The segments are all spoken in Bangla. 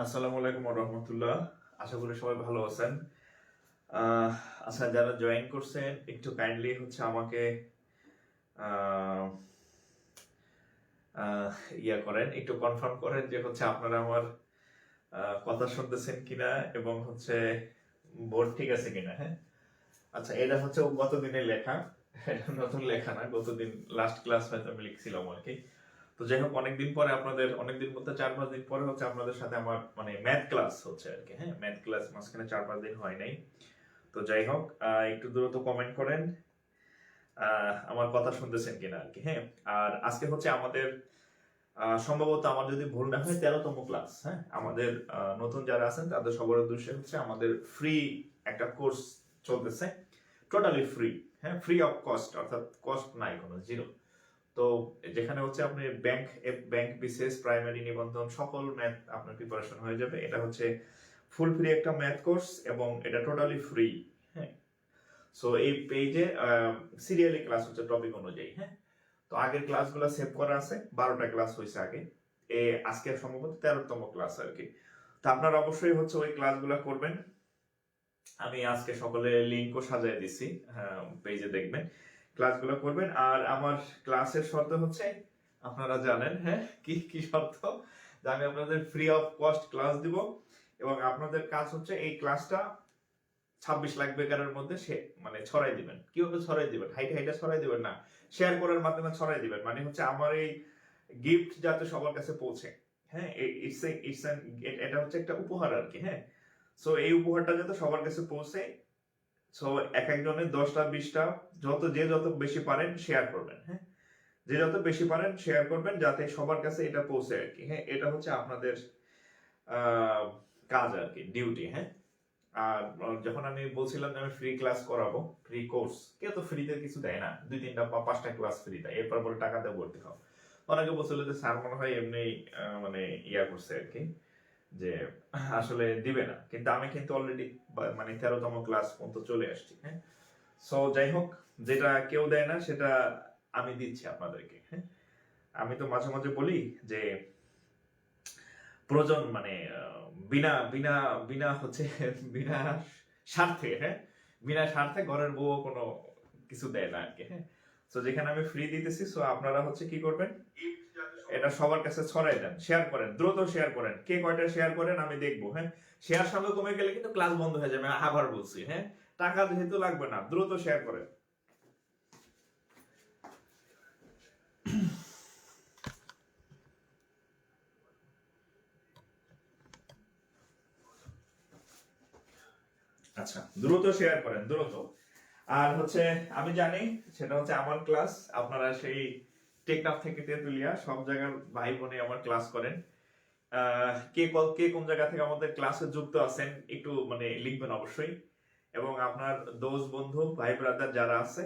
আসসালামু আলাইকুম ওয়া রাহমাতুল্লাহ। আশা করি সবাই ভালো আছেন। আচ্ছা, যারা জয়েন করছেন একটু কাইন্ডলি হচ্ছে আমাকে আহ, আহ, করেন, একটু কনফার্ম করেন যে হচ্ছে আপনারা আমার কথা শুনতেছেন কিনা এবং হচ্ছে বোর্ড ঠিক আছে কিনা। হ্যাঁ, আচ্ছা, এটা হচ্ছে গত দিনের লেখা, এটা নতুন লেখা না। গতদিন লাস্ট ক্লাস হয়তো আমি লিখছিলাম আর কি। তো যাই হোক, অনেকদিন পরে আপনাদের, অনেকদিন বলতে 4-5 দিন পরে হচ্ছে আপনাদের সাথে আমার মানে ম্যাথ ক্লাস হচ্ছে আর কি। হ্যাঁ, ম্যাথ ক্লাস মাঝখানে 4-5 দিন হয় নাই। তো যাই হোক, একটু দ্রুত কমেন্ট করেন আমার কথা শুনতেছেন কিনা আর কি। হ্যাঁ, আর আজকে হচ্ছে আমাদের সম্ভবত, আমার যদি ভুল না হয়, 13তম ক্লাস। হ্যাঁ, আমাদের নতুন যারা আছেন তাদের সবার উদ্দেশ্যে হচ্ছে আমাদের ফ্রি একটা কোর্স চলতেছে, টোটালি ফ্রি। হ্যাঁ, ফ্রি অফ কস্ট, অর্থাৎ কস্ট নাই, কোনো জিরো। তো যেখানে হচ্ছে আপনি ব্যাংক বিসিএস প্রাইমারি নিবন্ধন সকল ম্যাথ আপনার প্রিপারেশন হয়ে যাবে। এটা হচ্ছে ফুল ফ্রি একটা ম্যাথ কোর্স এবং এটা টোটালি ফ্রি। হ্যাঁ, সো এই পেজে সিরিয়ালি ক্লাস হচ্ছে টপিক অনুযায়ী। হ্যাঁ, তো আগের ক্লাসগুলো সেভ করা আছে, 12টা ক্লাস হয়েছে আগে। আজকে সম্ভবত 13তম ক্লাস আর কি। তো আপনারা অবশ্যই হচ্ছে ওই ক্লাসগুলো করবেন। আমি আজকে সকলে লিঙ্কও সাজাই দিছি, পেজে দেখবেন, ক্লাসগুলো করবেন। আর আমার ক্লাসের শর্ত হচ্ছে, আপনারা জানেন, হ্যাঁ, কি কি শর্ত, যে আমি আপনাদের ফ্রি অফ কস্ট ক্লাস দিব এবং আপনাদের কাজ হচ্ছে এই ক্লাসটা 26 লাখ বেকারের মধ্যে সে মানে ছড়াই দিবেন। কিভাবে ছড়াই দিবেন? হাইটা ছড়াই দিবেন না, শেয়ার করার মাধ্যমে ছড়াই দিবেন। মানে হচ্ছে আমার এই গিফট যাতে সবার কাছে পৌঁছে। হ্যাঁ, এটা হচ্ছে একটা উপহার আর কি। হ্যাঁ, সো এই উপহারটা যাতে সবার কাছে পৌঁছে, সো এক একজনের 10টা 20টা, যত বেশি পারেন শেয়ার করবেন। হ্যাঁ, যে যত বেশি পারেন শেয়ার করবেন যাতে সবার কাছে এটা পৌঁছে আর কি। হ্যাঁ, এটা হচ্ছে আপনাদের কাজ আর কি, ডিউটি। হ্যাঁ, আর যখন আমি বলছিলাম যে আমি ফ্রি ক্লাস করাবো, ফ্রি কোর্স, কেউ তো ফ্রিতে কিছু দেয় না, 2-3টা বা 5টা ক্লাস ফ্রি দেয়, এরপর বলে টাকা দিয়ে ভর্তি হও। অনেকে বলছিল যে স্যার মনে হয় এমনি মানে করছে আর কি, যে আসলে দিবে না। কিন্তু আমি কিন্তু অলরেডি মানে 13তম ক্লাস পর্যন্ত চলে আসছি। হ্যাঁ, সো যাই হোক, যেটা কেউ দেয় না সেটা আমি দিচ্ছি আপনাদেরকে। হ্যাঁ, আমি তো মাঝে মাঝে বলি যে প্রয়োজন মানে বিনা বিনা বিনা হচ্ছে বিনা স্বার্থে, হ্যাঁ, বিনা স্বার্থে ঘরের বউ কোনো কিছু দেয় না আর কি। হ্যাঁ, সো যেখানে আমি ফ্রি দিতেছি, সো আপনারা হচ্ছে কি করবেন, এটা সবার কাছে ছড়াই দেন, শেয়ার করেন, দ্রুত শেয়ার করেন। কে কয়টা শেয়ার করেন আমি দেখবো। হ্যাঁ, শেয়ার সঙ্গে কমে গেলে কিন্তু ক্লাস বন্ধ হয়ে যাবে, আবার বলছি। হ্যাঁ, টাকা যেহেতু লাগবে না, দ্রুত শেয়ার করেন। আচ্ছা, দ্রুত শেয়ার করেন, দ্রুত। আর হচ্ছে আমি জানি, সেটা হচ্ছে আমার ক্লাস, আপনারা সেই টেকনাফ থেকে তেতুলিয়া সব জায়গার ভাই বোনে আমার ক্লাস করেন। কে কোন জায়গা থেকে আমাদের ক্লাসে যুক্ত আছেন একটু মানে লিখবেন অবশ্যই। এবং আপনার দোস্ত বন্ধু ভাই ব্রাদার যারা আছে,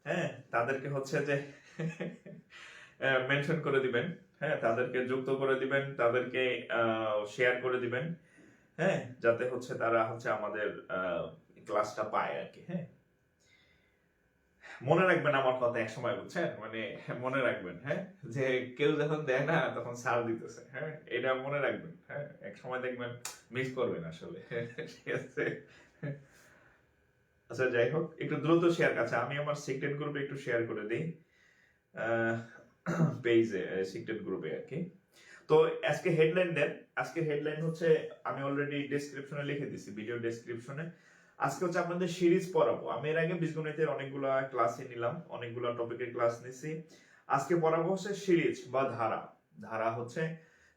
হ্যাঁ, তাদেরকে হচ্ছে যে মেনশন করে দিবেন। হ্যাঁ, তাদেরকে যুক্ত করে দিবেন, তাদেরকে শেয়ার করে দিবেন। হ্যাঁ, যাতে হচ্ছে তারা হচ্ছে আমাদের ক্লাসটা পায় আর কি। হ্যাঁ, মনে রাখবেন আমার কথা এক সময়, বুঝছেন, মানে মনে রাখবেন। হ্যাঁ, যে কেউ যখন দেয় না তখন ছাড় দিতেছে। হ্যাঁ, এটা মনে রাখবেন। হ্যাঁ, এক সময় দেখবেন মিস করবেন আসলে। ঠিক আছে। আচ্ছা, যাই হোক, একটু দ্রুত শেয়ার। আচ্ছা, আমি আমার সিক্রেট গ্রুপে একটু শেয়ার করে দিই, পেজে, সিক্রেট গ্রুপে আর কি। তো আজকে হেডলাইন দেন। আজকে হেডলাইন হচ্ছে, আমি অলরেডি ডেসক্রিপশনে লিখে দিছি, ভিডিও ডেসক্রিপশনে। আজকে হচ্ছে আপনাদের সিরিজ পড়াবো। আমি এর আগে বীজগণিতের অনেকগুলা ক্লাসে নিলাম, অনেকগুলা টপিকের ক্লাস নিছি। আজকে পড়াবো হচ্ছে সিরিজ বা ধারা। ধারা হচ্ছে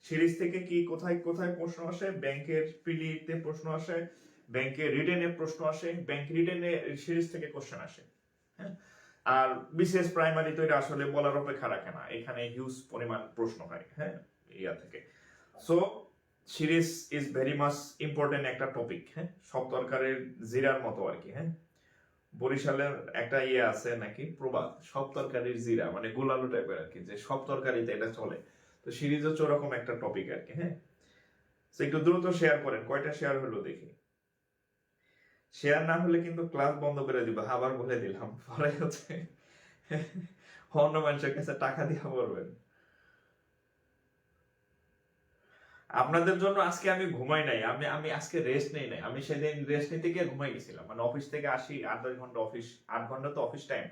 সিরিজ থেকে কি কোথায় কোথায় প্রশ্ন আসে, ব্যাংকের প্রিলিতে প্রশ্ন আসে, ব্যাংকের রিটেনে প্রশ্ন আসে, ব্যাংক রিটেনে সিরিজ থেকে কোশ্চেন আসে। হ্যাঁ, আর বিশেষ প্রাইমারি তো এটা আসলে বলার অপেক্ষা রাখে না, এখানে হিউজ পরিমাণ প্রশ্ন হয়। হ্যাঁ, ইয়া থেকে। So series is very much important একটা টপিক। হ্যাঁ, সব তরকারির জিরার মতো আর কি। হ্যাঁ, বরিশালের একটা ইয়ে আছে নাকি প্রবাদ, সব তরকারির জিরা, মানে গুলালো টাইপের আর কি, যে সব তরকারিতে এটা চলে। তো সিরিজ হচ্ছে ওরকম একটা টপিক আর কি। হ্যাঁ, একটু দ্রুত শেয়ার করেন, কয়টা শেয়ার হলো দেখি। শেয়ার না হলে কিন্তু ক্লাস বন্ধ করে দিব, আবার বলে দিলাম, পরে হচ্ছে অন্য মানুষের কাছে টাকা দিয়ে পড়বেন। আপনাদের জন্য আজকে আমি ঘুমাই নাই, আমি আমি আজকে রেস্ট নেই নাই। আমি সেদিন রেস্ট নিতে গিয়ে ঘুমাই গেছিলাম, মানে অফিস থেকে আসি 8-10 ঘন্টা অফিস, 8 ঘন্টা তো অফিস টাইম,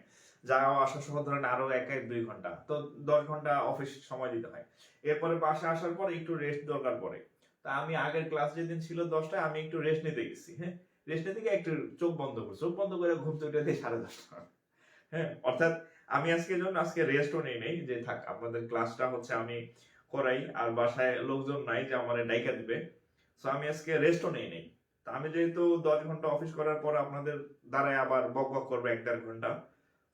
যাওয়া আসা সহ ধরেন আরো 1-2 ঘন্টা, তো 10 ঘন্টা অফিস সময় দিতে হয়। এরপরে বাসা আসার পর একটু রেস্ট দরকার পড়ে। তা আমি আগের ক্লাস যেদিন ছিল 10টায়, আমি একটু রেস্ট নিতে গেছি, হ্যাঁ, রেস্ট নিতে গিয়ে একটু চোখ বন্ধ করে ঘুম থেকে উঠে 10:30। হ্যাঁ, অর্থাৎ আমি আজকে রেস্টও নেই নেই যে থাক আপনাদের ক্লাসটা হচ্ছে আমি করাই, আর বাসায় লোকজন নাই যে আমার ডাইকা দিবে, সো আমি আজকে রেস্টও নেই নেই। তা আমি যেহেতু 10 ঘন্টা অফিস করার পর আপনাদের দ্বারাই আবার বক বক করবে 1-1.5 ঘন্টা,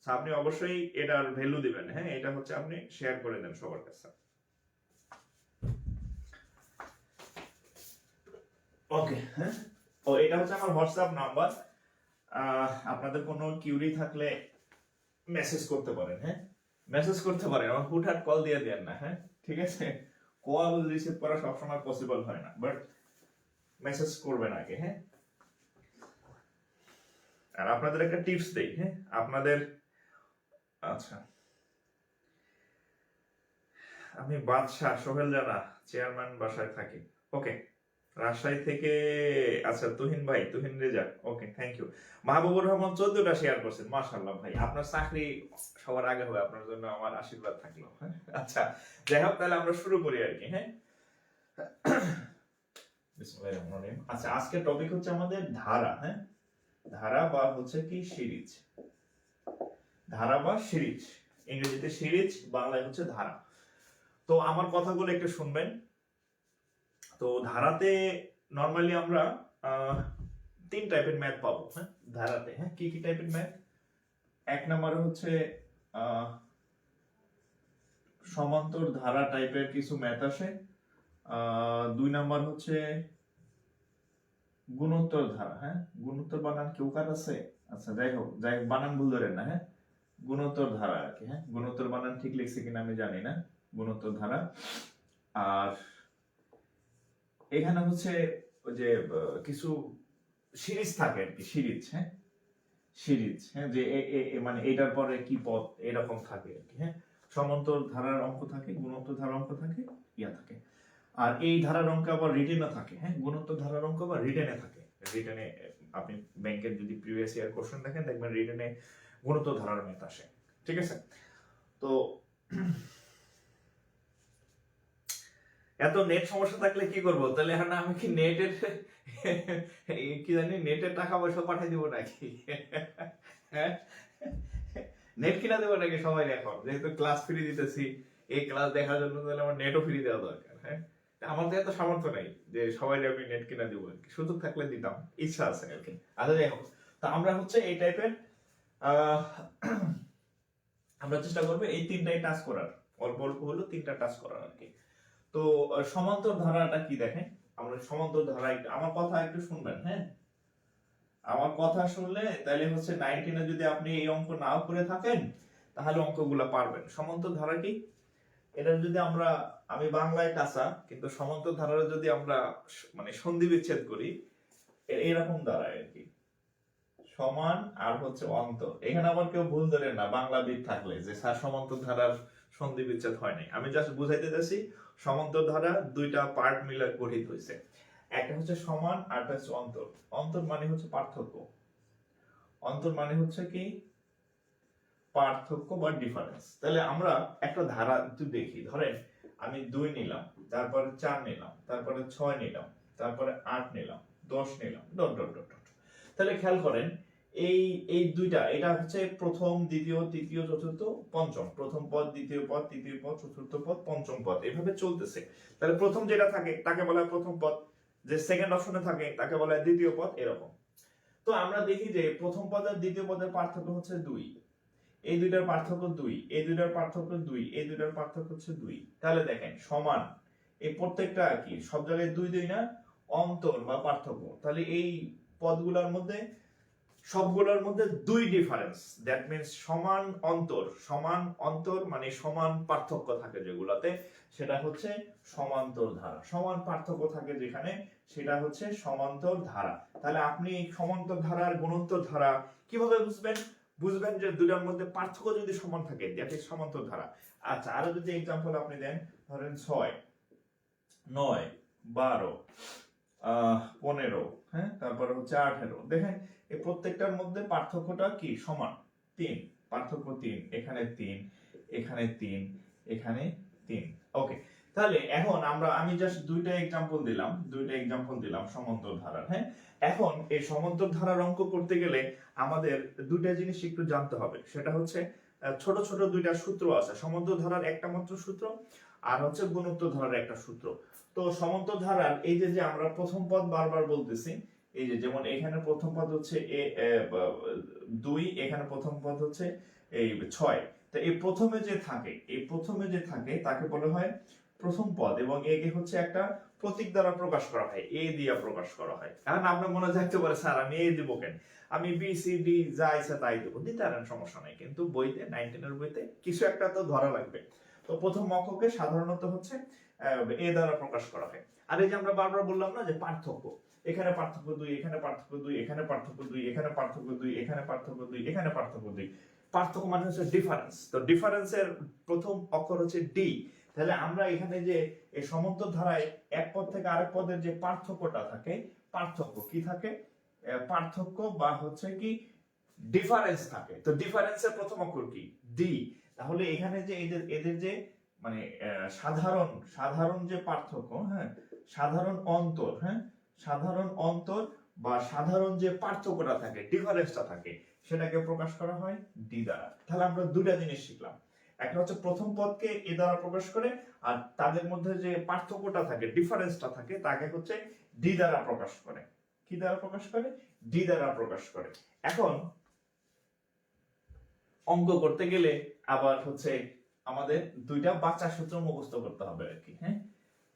সো আপনি অবশ্যই এটার ভ্যালু দিবেন। হ্যাঁ, এটা হচ্ছে আপনি শেয়ার করে দেন সবার কাছে। ওকে, হ্যাঁ, ও এটা হচ্ছে আমার হোয়াটসঅ্যাপ নাম্বার। আপনাদের কোনো কিউরি থাকলে মেসেজ করতে পারেন, হ্যাঁ, মেসেজ করতে পারেন, আমার হুটহাট কল দিয়ে দেন না, হ্যাঁ, ঠিক আছে। কল রিসিভ করা সবসময় পসিবল হয় না, বাট মেসেজ করবেন আগে, হ্যাঁ। আর আপনাদের একটা টিপস দেই, হ্যাঁ, আপনাদের, আচ্ছা, আমি বাদশাহ সোহেল জানা, চেয়ারম্যান বাসায় থাকি। ওকে, রাজশাহী থেকে, আচ্ছা, Tuhin Reza, okay, thank you. Mahbubur Rahman 14টা শেয়ার করছেন, মাশাআল্লাহ ভাই, আপনার চাকরি সবার আগে হবে, আপনার জন্য আমার আশীর্বাদ থাকলো, হ্যাঁ? আচ্ছা, যাই হোক, তাহলে আমরা শুরু করি আর কি, হ্যাঁ। বিসমিল্লাহির রহমানির রহিম। আচ্ছা, আজকের টপিক হচ্ছে আমাদের ধারা, হ্যাঁ, ধারা বা হচ্ছে কি সিরিজ, ধারা বা সিরিজ, ইংরেজিতে সিরিজ, বাংলায় হচ্ছে ধারা। তো আমার কথাগুলো একটু শুনবেন। তো ধারাতে নর্মালি আমরা 3 টাইপের ম্যাথ পাবো, হ্যাঁ, ধারাতে, হ্যাঁ, কি কি টাইপের ম্যাথ? 1 নম্বরে হচ্ছে সমান্তর ধারা টাইপের কিছু ম্যাথ আসে। 2 নম্বর হচ্ছে গুণোত্তর ধারা, হ্যাঁ, গুণোত্তর বানান কেউ কার আছে? আচ্ছা, যাই হোক বানান ভুল ধরেন না, হ্যাঁ, গুণোত্তর ধারা আর কি, হ্যাঁ, গুণোত্তর বানান ঠিক লিখছে কিনা আমি জানি না, গুণোত্তর ধারা। আর এখানে হচ্ছে ওই যে কিছু সিরিজ থাকে আর কি, সিরিজ, হ্যাঁ, সিরিজ, হ্যাঁ, যে মানে এটার পরে কি পদ এরকম থাকে আর কি, হ্যাঁ। সমান্তর ধারার অঙ্ক থাকে, গুণোত্তর ধারার অঙ্ক থাকে, ইয়া থাকে। আর এই ধারার অঙ্ক আবার রিটেনে থাকে, হ্যাঁ, গুণোত্তর ধারার অঙ্ক আবার রিটেনে থাকে। রিটেনে আপনি ব্যাংকের যদি প্রিভিয়াস ইয়ার কোশ্চেন দেখেন, দেখবেন রিটেনে গুণোত্তর ধারার ম্যাথ আসে, ঠিক আছে। তো এত নেট সমস্যা থাকলে কি করবো তাহলে? এখন আমি কি নেটের কি জানি নেটের টাকা পয়সা পাঠিয়ে দিব নাকি? হ্যাঁ, নেট কিনা দেবো নাকি সবাই? এখন যেহেতু ক্লাস ফ্রি দিতেছি, এই ক্লাস দেখার জন্য তাহলে আমার নেটও ফ্রি দেওয়া দরকার, হ্যাঁ। আমার তো এত সামর্থ্য নাই যে সবাই আমি নেট কিনা দিব আর কি, সুযোগ থাকলে দিতাম, ইচ্ছা আছে আর কি। আচ্ছা, যাই হোক, তা আমরা হচ্ছে এই টাইপের আমরা চেষ্টা করবো এই 3টাই টাচ করার, অল্প অল্প হলো 3টা টাচ করার আর কি। তো সমান্তর ধারাটা কি দেখেন, আমরা সমান্তর ধারা, আমার কথা একটু শুনবেন, হ্যাঁ, আমার কথা শুনলে তাহলে হচ্ছে 19-এ যদি আপনি এই অঙ্ক নাও করে থাকেন তাহলে অঙ্কগুলো পারবেন। সমান্তর ধারা কি, এটা যদি আমরা, আমি বাংলায় কাঁচা, কিন্তু সমান্তর ধারার যদি আমরা মানে সন্ধি বিচ্ছেদ করি, এরকম দাঁড়ায় আর কি, সমান আর হচ্ছে অন্তর। এখানে আবার কেউ ভুল ধরে না বাংলাবিদ থাকলে যে স্যার সমান্তর ধারার সন্ধি বিচ্ছেদ হয় নাই, আমি জাস্ট বুঝাইতে চাইছি সমান্তর ধারা 2টা পার্ট মিলে গঠিত হয়েছে, একটা হচ্ছে সমান আর একটা হচ্ছে অন্তর। অন্তর মানে হচ্ছে পার্থক্য, অন্তর মানে হচ্ছে কি পার্থক্য বা ডিফারেন্স। তাহলে আমরা একটা ধারা একটু দেখি, ধরেন আমি 2 নিলাম, তারপরে 4 নিলাম, তারপরে 6 নিলাম, তারপরে 8 নিলাম, 10 নিলাম, ডট ডট ডট ডট। তাহলে খেয়াল করেন এই এই 2টা, এটা হচ্ছে প্রথম, দ্বিতীয়, তৃতীয়, চতুর্থ, পঞ্চম, প্রথম পদ, দ্বিতীয় পদ, তৃতীয় পদ, চতুর্থ পদ, পঞ্চম পদ, এভাবে চলতেছে। তাহলে প্রথম যেটা থাকে তাকে বলা হয় প্রথম পদ, যে সেকেন্ড অপশনে থাকে তাকে বলা হয় দ্বিতীয় পদ, এরকম। তো আমরা দেখি যে প্রথম পদ আর দ্বিতীয় পদের পার্থক্য হচ্ছে 2, এই 2টার পার্থক্য 2, এই 2টার পার্থক্য 2, এই 2টার পার্থক্য হচ্ছে 2। তাহলে দেখেন সমান, এই প্রত্যেকটা কি সব জায়গায় 2 2 না, অন্তর বা পার্থক্য। তাহলে এই পদগুলোর মধ্যে সবগুলোর মধ্যে 2 ডিফারেন্স, দ্যাট মিন্স সমান অন্তর, সমান অন্তর মানে সমান পার্থক্য থাকে যেগুলাতে, সেটা হচ্ছে সমান্তর ধারা। সমান পার্থক্য থাকে যেখানে, সেটা হচ্ছে সমান্তর ধারা। তাহলে আপনি সমান্তর ধারার গুণোত্তর ধারা কিভাবে বুঝবেন? বুঝবেন যে 2টার মধ্যে পার্থক্য যদি সমান থাকে, দ্যাট ইজ সমান্তর ধারা। আচ্ছা, আরো যদি এক্সাম্পল আপনি দেন, ধরেন 6, 9, 12, 15, হ্যাঁ, তারপরে হচ্ছে 18। দেখেন এই প্রত্যেকটার মধ্যে পার্থক্যটা কি সমান, 3, পার্থক্য 3, এখানে 3, এখানে 3, এখানে 3। ওকে, তাহলে এখন আমি জাস্ট দুইটা এক্সাম্পল দিলাম সমান্তর ধারার। হ্যাঁ, এখন এই সমান্তর ধারার অঙ্ক করতে গেলে আমাদের দুইটা জিনিস একটু জানতে হবে। সেটা হচ্ছে ছোট ছোট দুইটা সূত্র আছে। সমান্তর ধারার একটা মাত্র সূত্র, আর হচ্ছে গুণোত্তর ধারার একটা সূত্র। তো সমান্তর ধারার এই যে আমরা প্রথম পদ বারবার বলতেছি, এই যে যেমন এখানে প্রথম পদ হচ্ছে 2, এখানে প্রথম পদ হচ্ছে এই 6। তো এই প্রথমে যে থাকে তাকে বলা হয় প্রথম পদ, এবং একে হচ্ছে একটা প্রতীক দ্বারা প্রকাশ করা হয়, এ দিয়ে প্রকাশ করা হয়। এখন আপনার মনে থাকতে পারে, স্যার আমি এ দিব কেন, আমি বি সি ডি যা ইচ্ছা তাই দেবো, দিতে পারেন, সমস্যা নাই, কিন্তু বইতে 19 বইতে কিছু একটা তো ধরা লাগবে। তো প্রথম অঙ্ককে সাধারণত হচ্ছে এ দ্বারা প্রকাশ করা হয়। আর এই যে আমরা বারবার বললাম না যে পার্থক্য, এখানে পার্থক্য 2, এখানে পার্থক্য 2, এখানে পার্থক্য 2, এখানে পার্থক্য 2, এখানে পার্থক্য 2, এখানে পার্থক্য 2। পার্থক্য মানে হচ্ছে ডিফারেন্স। তো ডিফারেন্সের প্রথম অক্ষর হচ্ছে ডি। তাহলে আমরা এখানে যে এই সমান্তর ধারায় এক পদ থেকে আরেক পদের যে পার্থক্যটা থাকে, পার্থক্য কি থাকে, পার্থক্য বা হচ্ছে কি ডিফারেন্স থাকে। তো ডিফারেন্সের প্রথম অক্ষর কি, ডি। তাহলে এখানে যে এদের যে মানে সাধারণ যে পার্থক্য, হ্যাঁ, সাধারণ অন্তর, হ্যাঁ, সাধারণ অন্তর বা সাধারণ যে পার্থক্যটা থাকে, ডিফারেন্সটা থাকে, সেটাকে প্রকাশ করা হয় ডি দ্বারা। তাহলে আমরা দুটা জিনিস শিখলাম, একটা হচ্ছে প্রথম পদকে এ দ্বারা প্রকাশ করে, আর তাদের মধ্যে যে পার্থক্যটা থাকে, ডিফারেন্সটা থাকে, তাকে হচ্ছে ডি দ্বারা প্রকাশ করে। কি দ্বারা প্রকাশ করে, ডি দ্বারা প্রকাশ করে। এখন অঙ্ক করতে গেলে আবার হচ্ছে আমাদের দুইটা বাচ্চা সূত্র মুখস্থ করতে হবে আর কি। হ্যাঁ,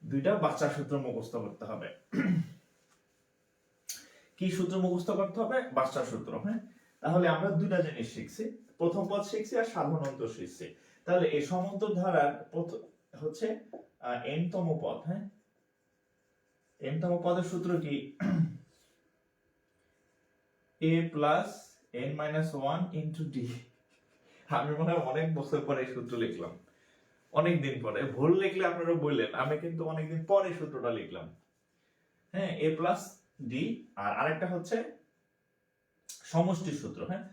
দুইটা বাচ্চা সূত্র মুখস্থ করতে হবে। কি সূত্র মুখস্থ করতে হবে, বাচ্চা সূত্র। হ্যাঁ, তাহলে আমরা দুইটা জিনিস শিখছি, প্রথম পদ শিখছি আর সাধারণ অন্তর শিখছি। তাহলে এই সমান্তর ধারার হচ্ছে n তম পদ। হ্যাঁ, n তম পদের সূত্র কি, a plus n minus 1 into d। আমি মনে হয় অনেক বছর পরে এই সূত্র লিখলাম, অনেকদিন পরে। ভুল লিখলে আপনারা বললেন, আমি কিন্তু অনেকদিন পরে সূত্রটা লিখলাম। হ্যাঁ, a প্লাস d। আর আরেকটা হচ্ছে সমষ্টির সূত্র। হ্যাঁ,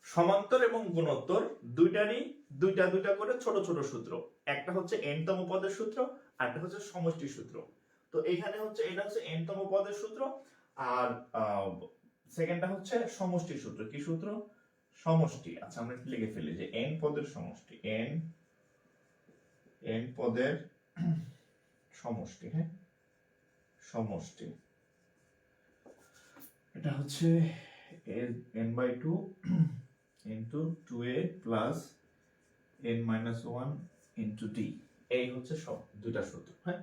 সমান্তর এবং গুণোত্তর দুইটারই দুইটা করে ছোট ছোট সূত্র। একটা হচ্ছে n তম পদের সূত্র, আর একটা হচ্ছে সমষ্টির সূত্র। তো এখানে হচ্ছে এটা হচ্ছে n তম পদের সূত্র, আর সেকেন্ডটা হচ্ছে সমষ্টির সূত্র। কি সূত্র, সমষ্টি। আচ্ছা, আমরা লিখে ফেলি যে n পদের সমষ্টি, n পদের সমষ্টি। হ্যাঁ, সমষ্টি, এটা হচ্ছে n/2 into 2a plus n-1 into d। এই হচ্ছে সব দুইটা সূত্র। হ্যাঁ,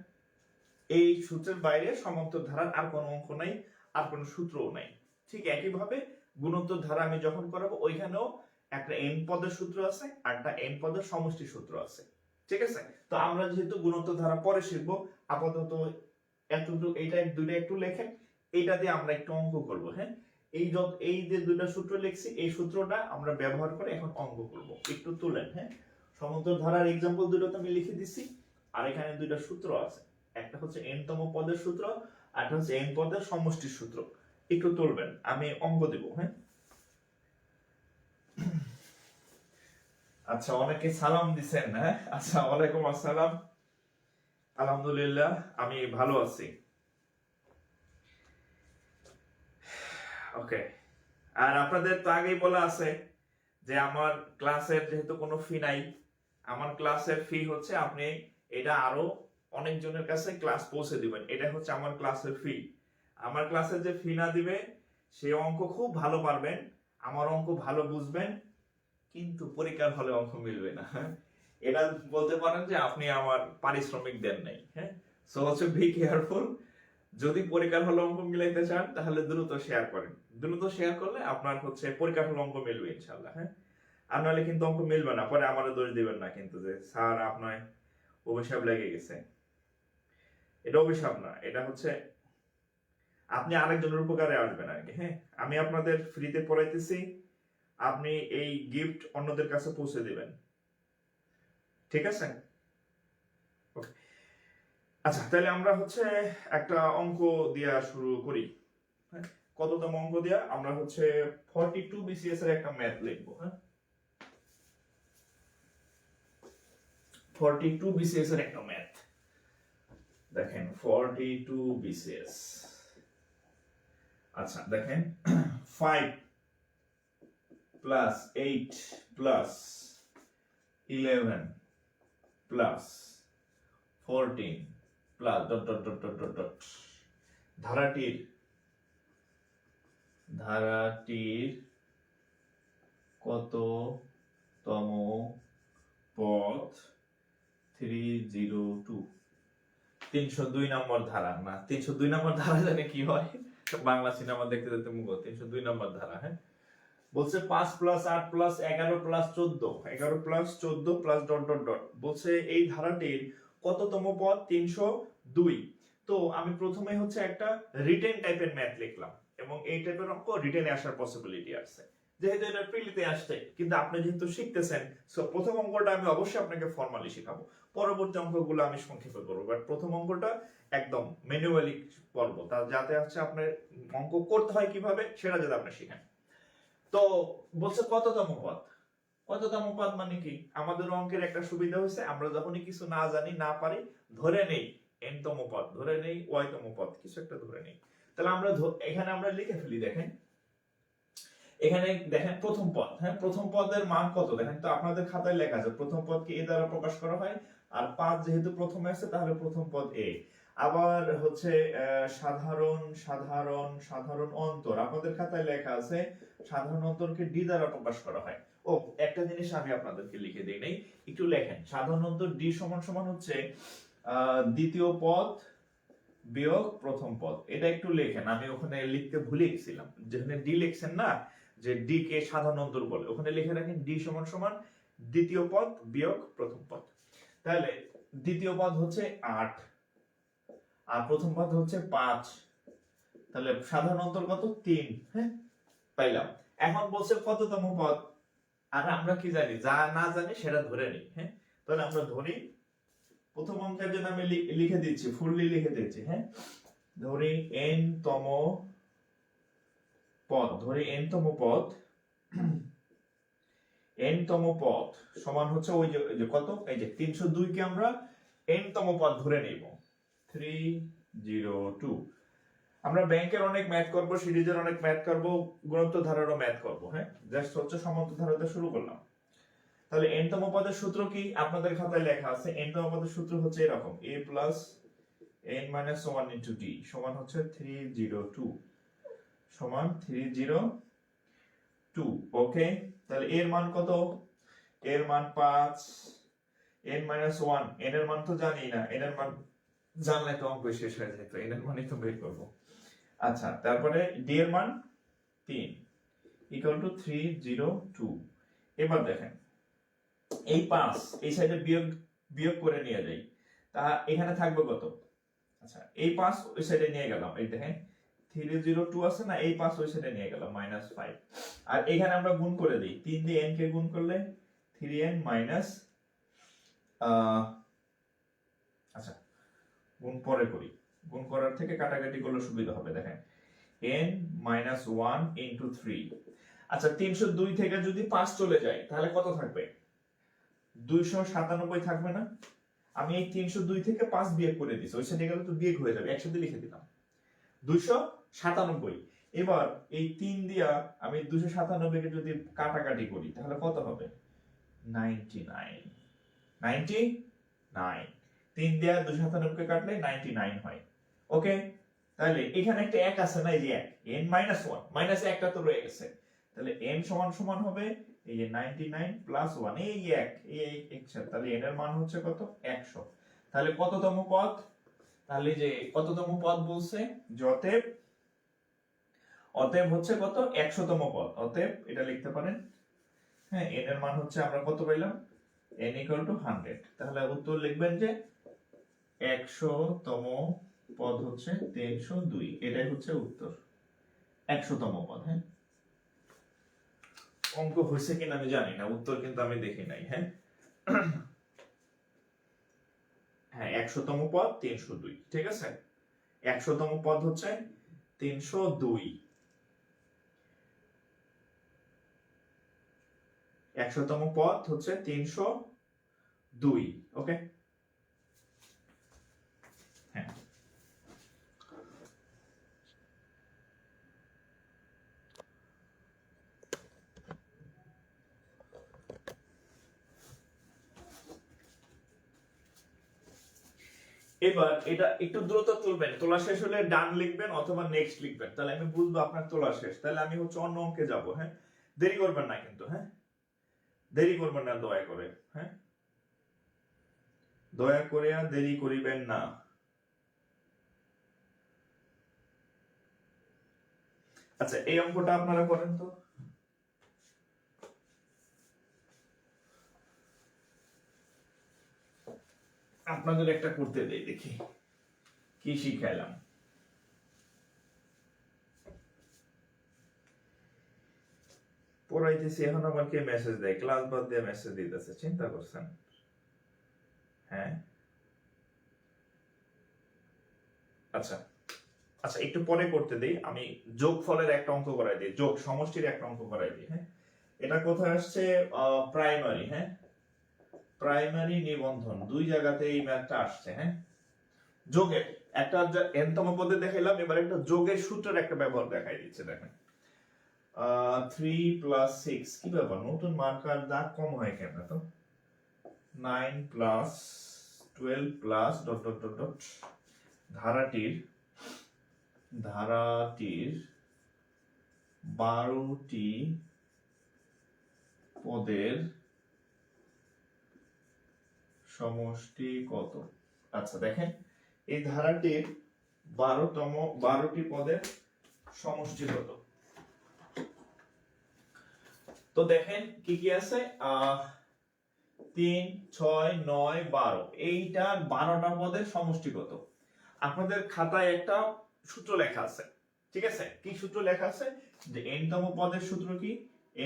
এই সূত্রের বাইরে সমান্তর ধারার আর কোনো অঙ্ক নাই, আর কোনো সূত্রও নাই। ঠিক একইভাবে গুণোত্তর ধারা আমি যখন করাবো, ওইখানেও একটা n পদের সূত্র আছে আর একটা n পদের সমষ্টি সূত্র আছে। ঠিক আছে, তো আমরা যেহেতু গুণোত্তর ধারা পরে শিখবো, আপাতত এতটুকু, এইটা দুইটা একটু লেখেন, এইটা দিয়ে আমরা একটু অঙ্ক করব। হ্যাঁ, এই যে দুইটা সূত্র লিখছি, এই সূত্রটা আমরা ব্যবহার করে এখন অঙ্ক করব। একটু তুলেন। হ্যাঁ, সমান্তর ধারার এক্সাম্পল দুটো তো আমি লিখে দিছি, আর এখানে দুইটা সূত্র আছে, একটা হচ্ছে n তম পদের সূত্র, আর একটা হচ্ছে n পদের সমষ্টির সূত্র। একটু তুলবেন, আমি অঙ্ক দেব। হ্যাঁ, আচ্ছা, অনেকে সালাম দিছেন। হ্যাঁ, আচ্ছা, ওয়ালাইকুম আসসালাম। আলহামদুলিল্লাহ, আমি ভালো আছি। ওকে, আর আপনাদের তো আগেই বলা আছে যে আমার ক্লাসের যেহেতু কোনো ফি নাই, আমার ক্লাসের ফি হচ্ছে আপনি এটা আরো অনেকজনের কাছে ক্লাস পৌঁছে দিবেন, এটা হচ্ছে আমার ক্লাসের ফি। আমার ক্লাসের যে ফি না দিবে, সে অঙ্ক খুব ভালো পারবেন, আমার অঙ্ক ভালো বুঝবেন, কিন্তু পরীক্ষার হলে অঙ্ক মিলবে না। এটা বলতে পারেন যে আপনি আমার পারিশ্রমিক দেন নাই। হ্যাঁ, সো হচ্ছে বি কেয়ারফুল। যদি পরীক্ষার হলে অঙ্ক মিলাইতে চান, তাহলে দ্রুত শেয়ার করেন। দ্রুত শেয়ার করলে আপনার হচ্ছে পরীক্ষার হলে অঙ্ক মিলবে ইনশাল্লাহ। হ্যাঁ, আর নাহলে কিন্তু অঙ্ক মিলবে না, পরে আমারও দোষ দিবেন না কিন্তু যে স্যার আপনার অভিশাপ লেগে গেছে। এটা অভিশাপ না, এটা হচ্ছে আপনি আরেকজনের উপকারে আসবেন আর কি। হ্যাঁ, আমি আপনাদের ফ্রিতে পড়াইতেছি, আপনি এই গিফট অন্যদের কাছে পৌঁছে দিবেন। ঠিক আছে, আচ্ছা, তাহলে আমরা হচ্ছে একটা অঙ্ক দিয়া শুরু করি। হ্যাঁ, কততম অঙ্ক দিয়া? আমরা হচ্ছে 42 BCS এর একটা ম্যাথ লিখবো। হ্যাঁ, 42 BCS এর একটা ম্যাথ। দেখেন 42 BCS। আচ্ছা দেখেন 5 plus 8 plus 11 plus 14 plus dot dot dot dot dot dot ধারাটির কততম পদ 302? 302 নম্বর ধারা। না, 302 নম্বর ধারা জানে কি হয়? বাংলা সিনেমা দেখতে দেখতে মুখ। 302 নম্বর ধারা। হ্যাঁ, বলছে 5 plus 8 plus 11 plus 14, 11 plus 14 plus dot dot dot. বলছে এই ধারাটির কততম পদ? 302। তো আমি প্রথমে হচ্ছে একটা রিটেন টাইপের ম্যাথ লিখলাম, এবং এই টাইপের অঙ্ক রিটেনে আসার পসিবিলিটি আছে, যেহেতু এটা প্রিলিতে আসছে। কিন্তু আপনি যেহেতু শিখতেছেন, সো প্রথম অঙ্কটা আমি অবশ্যই আপনাকে ফর্মালি শেখাবো, পরবর্তী অঙ্কগুলো আমি সংক্ষেপে করবো। বাট প্রথম অঙ্কটা একদম ম্যানুয়ালি করবো, তা যাতে হচ্ছে আপনার অঙ্ক করতে হয় কিভাবে সেটা যাতে আপনি শিখেন। তো বলছে কততম পদ। কততম পদ মানে কি? আমাদের অঙ্কের একটা সুবিধা হয়েছে, আমরা যখনই কিছু না জানি না পারি, ধরে নেই n তম পদ, ধরে নেই y তম পদ, কিছু একটা ধরে নেই। তাহলে আমরা এখানে আমরা লিখে ফেলি। দেখেন এখানে দেখেন প্রথম পদ। হ্যাঁ, প্রথম পদের মান কত? দেখেন তো আপনাদের খাতায় লেখা আছে প্রথম পদকে a দ্বারা প্রকাশ করা হয়, আর 5 যেহেতু প্রথমে আছে তাহলে প্রথম পদ a। আবার হচ্ছে সাধারণ সাধারণ সাধারণ অন্তর, আপনাদের খাতায় লেখা আছে সাধারণ অন্তরকে d দ্বারা প্রকাশ করা হয়। ও, একটা জিনিস আমি আপনাদেরকে লিখে দেই নাই, একটু লেখেন। সাধারণ অন্তর d সমান সমান হচ্ছে দ্বিতীয় পদ বিয়োগ প্রথম পদ। এটা একটু লেখেন, আমি ওখানে লিখতে ভুলে গেছিলাম। যেখানে d লিখছেন না, যে d কে সাধারণ অন্তর বলে, ওখানে লিখে রাখেন d সমান সমান দ্বিতীয় পদ বিয়োগ প্রথম পদ। তাহলে দ্বিতীয় পদ হচ্ছে 8 আর প্রথম পদ হচ্ছে 5, তাহলে সাধারণ অন্তর কত? 3। হ্যাঁ, পাইলাম। এখন বলছে কততম পদ, আর আমরা কি জানি? যা না জানি সেটা ধরে নিই। হ্যাঁ, তাহলে আমরা ধরি প্রথম অঙ্কের জন্য আমি লিখে দিচ্ছি, ফুললি লিখে দিচ্ছি। হ্যাঁ, ধরি n তম পদ, ধরি n তম পদ, n তম পদ সমান হচ্ছে ওই যে কত, এই যে 302 কে আমরা n তম পদ ধরে নিব, 302। আমরা ব্যাংকের অনেক ম্যাথ করব, সিরিজের অনেক ম্যাথ করব, গুণোত্তর ধারারও ম্যাথ করব। হ্যাঁ, জাস্ট হচ্ছে সমান্তর ধারাতে শুরু করলাম। তাহলে n তম পদের সূত্র কি? আপনাদের খাতায় লেখা আছে। n তম পদের সূত্র হচ্ছে এরকম, a plus n minus 1 into d সমান হচ্ছে 302, সমান 302। ওকে, তাহলে এর মান কত? এর মান 5, n মাইনাস 1, n এর মান তো জানি না, n এর মান জানলে তো অঙ্ক শেষ হয়ে যেত, n এর মানই তো বের করব। আচ্ছা, তারপরে d এর মান 3 ইকুয়াল টু 302। এবার দেখেন এই 5 এই সাইডে বিয়োগ বিয়োগ করে নিয়ে যাই, তা এখানে থাকবে কত? আচ্ছা, এই 5 ওই সাইডে নিয়ে গেলাম, এই দেখেন 302 আছে না, এই 5 ওই সাইডে নিয়ে গেলাম, -5। আর এখানে আমরা গুণ করে দিই, 3 দিয়ে n কে গুণ করলে 3n মাইনাস, আচ্ছা গুণ পরে করি, গুণ করার থেকে কাটাকাটি করলে সুবিধা হবে। দেখেন n মাইনাস 1 ইনটু 3। আচ্ছা, 302 থেকে যদি 5 চলে যায় তাহলে কত থাকবে? 297 থাকবে না? আমি এই 302 থেকে 5 বিয়োগ করে দিছি, ওই সাইডে গেলে তো বিয়োগ হয়ে যাবে, একসাথে লিখে দিলাম 297। এবার এই 3 দিয়া আমি 297 কে যদি কাটাকাটি করি তাহলে কত হবে? 99। 99, 3 দিয়া 297 কে কাটলে 99 হয়। ওকে, তাহলে এখানে একটা 1 আছে না, এই যে 1, n মাইনাস 1, মাইনাস 1টা তো রয়ে গেছে, তাহলে n সমান সমান হবে এই যে 99 প্লাস 1, এই 1 এই একসাথে, তাহলে n এর মান হচ্ছে কত? 100। তাহলে কততম পদ? তাহলে যে কততম পদ বলছে, অতএব হচ্ছে কত? 100তম পদ। অতএব এটা লিখতে পারেন, হ্যাঁ, n এর মান হচ্ছে আমরা কত পাইলাম? n equal to 100। তাহলে উত্তর লিখবেন যে 100তম পদ হচ্ছে 302, এটাই হচ্ছে উত্তর, 100তম পদ। হ্যাঁ, অঙ্ক হয়েছে কিনা আমি জানি না, উত্তর কিন্তু আমি দেখি নাই। হ্যাঁ, হ্যাঁ 100তম পদ 302, ঠিক আছে। 100তম পদ হচ্ছে 302, 100তম পদ হচ্ছে 302, ওকে। হ্যাঁ এবার এটা একটু দ্রুত তুলবেন, তোলা শেষ হলে ডান লিখবেন অথবা নেক্সট লিখবেন, তাহলে আমি বুঝবো আপনার তোলা শেষ। তাহলে আমি হচ্ছে অন্য অঙ্কে যাব, হ্যাঁ। দেরি করবেন না কিন্তু, হ্যাঁ, দেরি করবেন না দয়া করে, হ্যাঁ, দয়া করে আর দেরি করিবেন না। আচ্ছা এই অঙ্কটা আপনারা করেন তো। আপনাদের একটা করতে দেই, দেখি কি শিখাইলাম। পড়াইতেছি এখন আবার কে মেসেজ দেয়, ক্লাস বাদ দিয়ে মেসেজ দিতেছে, চিন্তা করছেন? হ্যাঁ আচ্ছা আচ্ছা একটু পরে করতে দেই, আমি যোগফলের একটা অঙ্ক করাই দিই, যোগ সমষ্টির একটা অঙ্ক করাই দিই, হ্যাঁ। এটা কোথায় আসছে? প্রাইমারি, হ্যাঁ, প্রাইমারি নিবন্ধন, দুই জায়গাতে এই ম্যাথটা আসছে, হ্যাঁ। যোগের একটা এনতম পদে দেখাইলাম, এবার একটা যোগের সূত্রের একটা ব্যবহার দেখাই দিচ্ছে, দেখেন। 3 প্লাস 6, কি ব্যাপার, নতুন মার্কার দাগ কম হয় কেন? তো 9 plus 12 plus dot dot dot dot ধারাটির 12টি পদের সমষ্টি কত? আচ্ছা দেখেন, এই ধারাটির 12টি পদের সমষ্টি কত? তো দেখেন কি কি আছে, 3 6 9 12, এইটার 12টা পদের সমষ্টি কত? আপনাদের খাতায় একটা সূত্র লেখা আছে, ঠিক আছে। কি সূত্র লেখা আছে? যে n তম পদের সূত্র কি?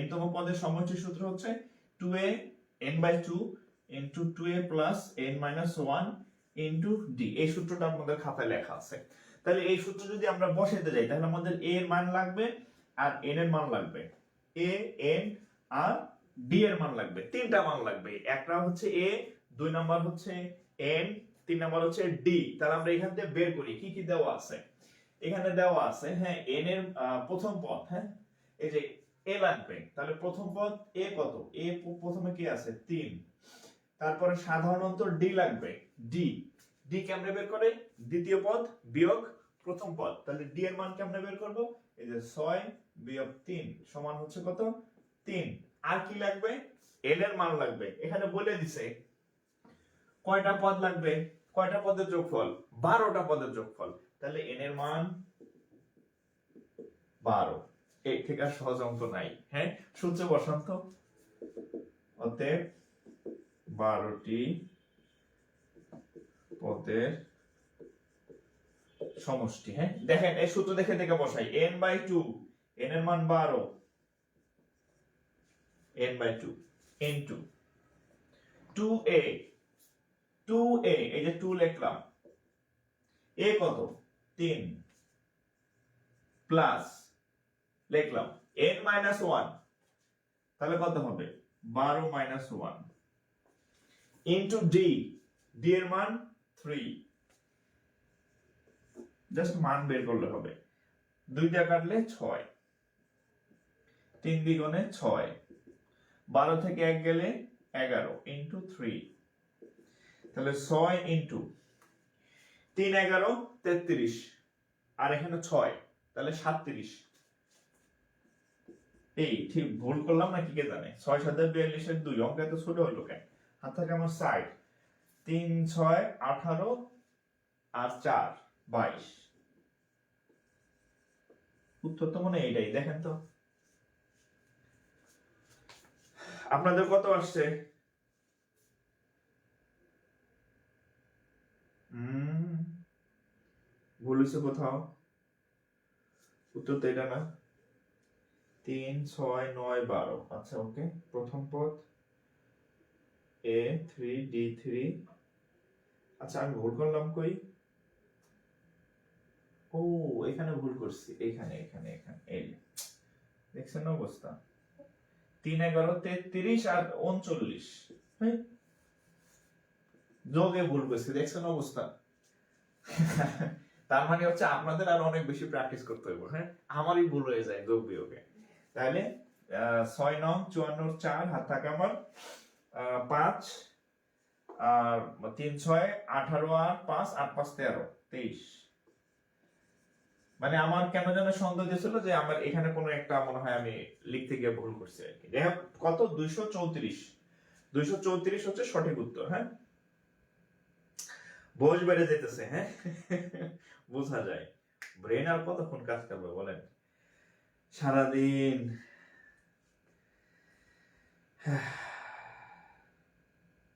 n তম পদের সমষ্টি সূত্র হচ্ছে 2a n/2 into 2a plus n minus 1 into d, এই সূত্রটা আপনাদের খাতায় লেখা আছে। তাহলে এই সূত্র যদি আমরা বসাইতে যাই, তাহলে আমাদের a এর মান লাগবে আর n এর মান লাগবে, a n আর d এর মান লাগবে, তিনটা মান লাগবে। একটা হচ্ছে a, দুই নাম্বার হচ্ছে n, তিন নাম্বার হচ্ছে d। তাহলে আমরা এখান থেকে বের করি কি কি দেওয়া আছে। এখানে দেওয়া আছে, হ্যাঁ, n এর প্রথম পদ, হ্যাঁ, এই যে a লাগবে, তাহলে প্রথম পদ a কত? a প্রথমে কি আছে? 3। তারপরে সাধারণত d লাগবে, d, d কেমনে বের করে? দ্বিতীয় পদ বিয়োগ প্রথম পদ, তাহলে d এর মান কেমনে বের করব? এই যে 6 বিয়োগ 3 সমান হচ্ছে কত? 3। আর কি লাগবে? n এর মান লাগবে, এখানে বলে দিছে কয়টা পদ লাগবে, কয়টা পদের যোগফল? 12টা পদের যোগফল, তাহলে n এর মান 12। এই থেকে আর সহজ অঙ্ক নাই, হ্যাঁ, সূত্রে বসান তো। অতএব 12টি পদের সমষ্টি, হ্যাঁ। দেখেন এই সূত্র দেখে দেখে বসাই, n/2, n এর মান 12, n/2 into 2a, 2a, এই যে 2 লিখলাম, a কত? 3 প্লাস লিখলাম n minus 1, তাহলে কত হবে? 12 minus 1 into d, d এর মান 3, জাস্ট মান বের করলে হবে। 2 দিয়ে কাটলে 6, 3 দ্বিগুণে 6, 12 থেকে 1 গেলে 11 into 3, তাহলে 6 into 3 11 33, আর এখানে 6, তাহলে 37। এই ঠিক ভুল করলাম না কি কে জানে? 6 7 42 এর 2, অঙ্ক এত ছোট হলো কেন? হাত থেকে আমার 60, 3 6 18 আর 4 22, উত্তর তো মনে এইটাই, দেখেন তো আপনাদের কত আসছে? ভুল হয়েছে কোথাও, উত্তর তো এটা না। 3 6 9 12, আচ্ছা ওকে। প্রথম পদ a 3 d 3 আচ্ছা আমি ভুল করলাম কই, ও এখানে ভুল করছি, এখানে এখানে এখানে এই দেখছেন না অবস্থা, 3 11 33 আর 39, হ্যাঁ যোগে ভুল করছি, দেখছেন অবস্থা। তার মানে হচ্ছে আপনাদের আর অনেক বেশি প্র্যাকটিস করতে হবে, হ্যাঁ আমারই ভুল হয়ে যায় যোগ বিয়োগে। তাহলে 6 9 54 4 হাত থাকে আমার 5 আর 3 6 18 আর 5 8 5 13 23। মানে আমার কেন যেন সন্দেহ দিয়েছিল যে আমার এখানে কোনো একটা মনে হয় আমি লিখতে গিয়ে ভুল করছি আর কি। যাই হোক, কত 234, 234 হচ্ছে সঠিক উত্তর। হ্যাঁ বয়স বেড়ে যেতেছে, হ্যাঁ বোঝা যায়, ব্রেন আর কতক্ষণ কাজ করবে বলেন সারাদিন।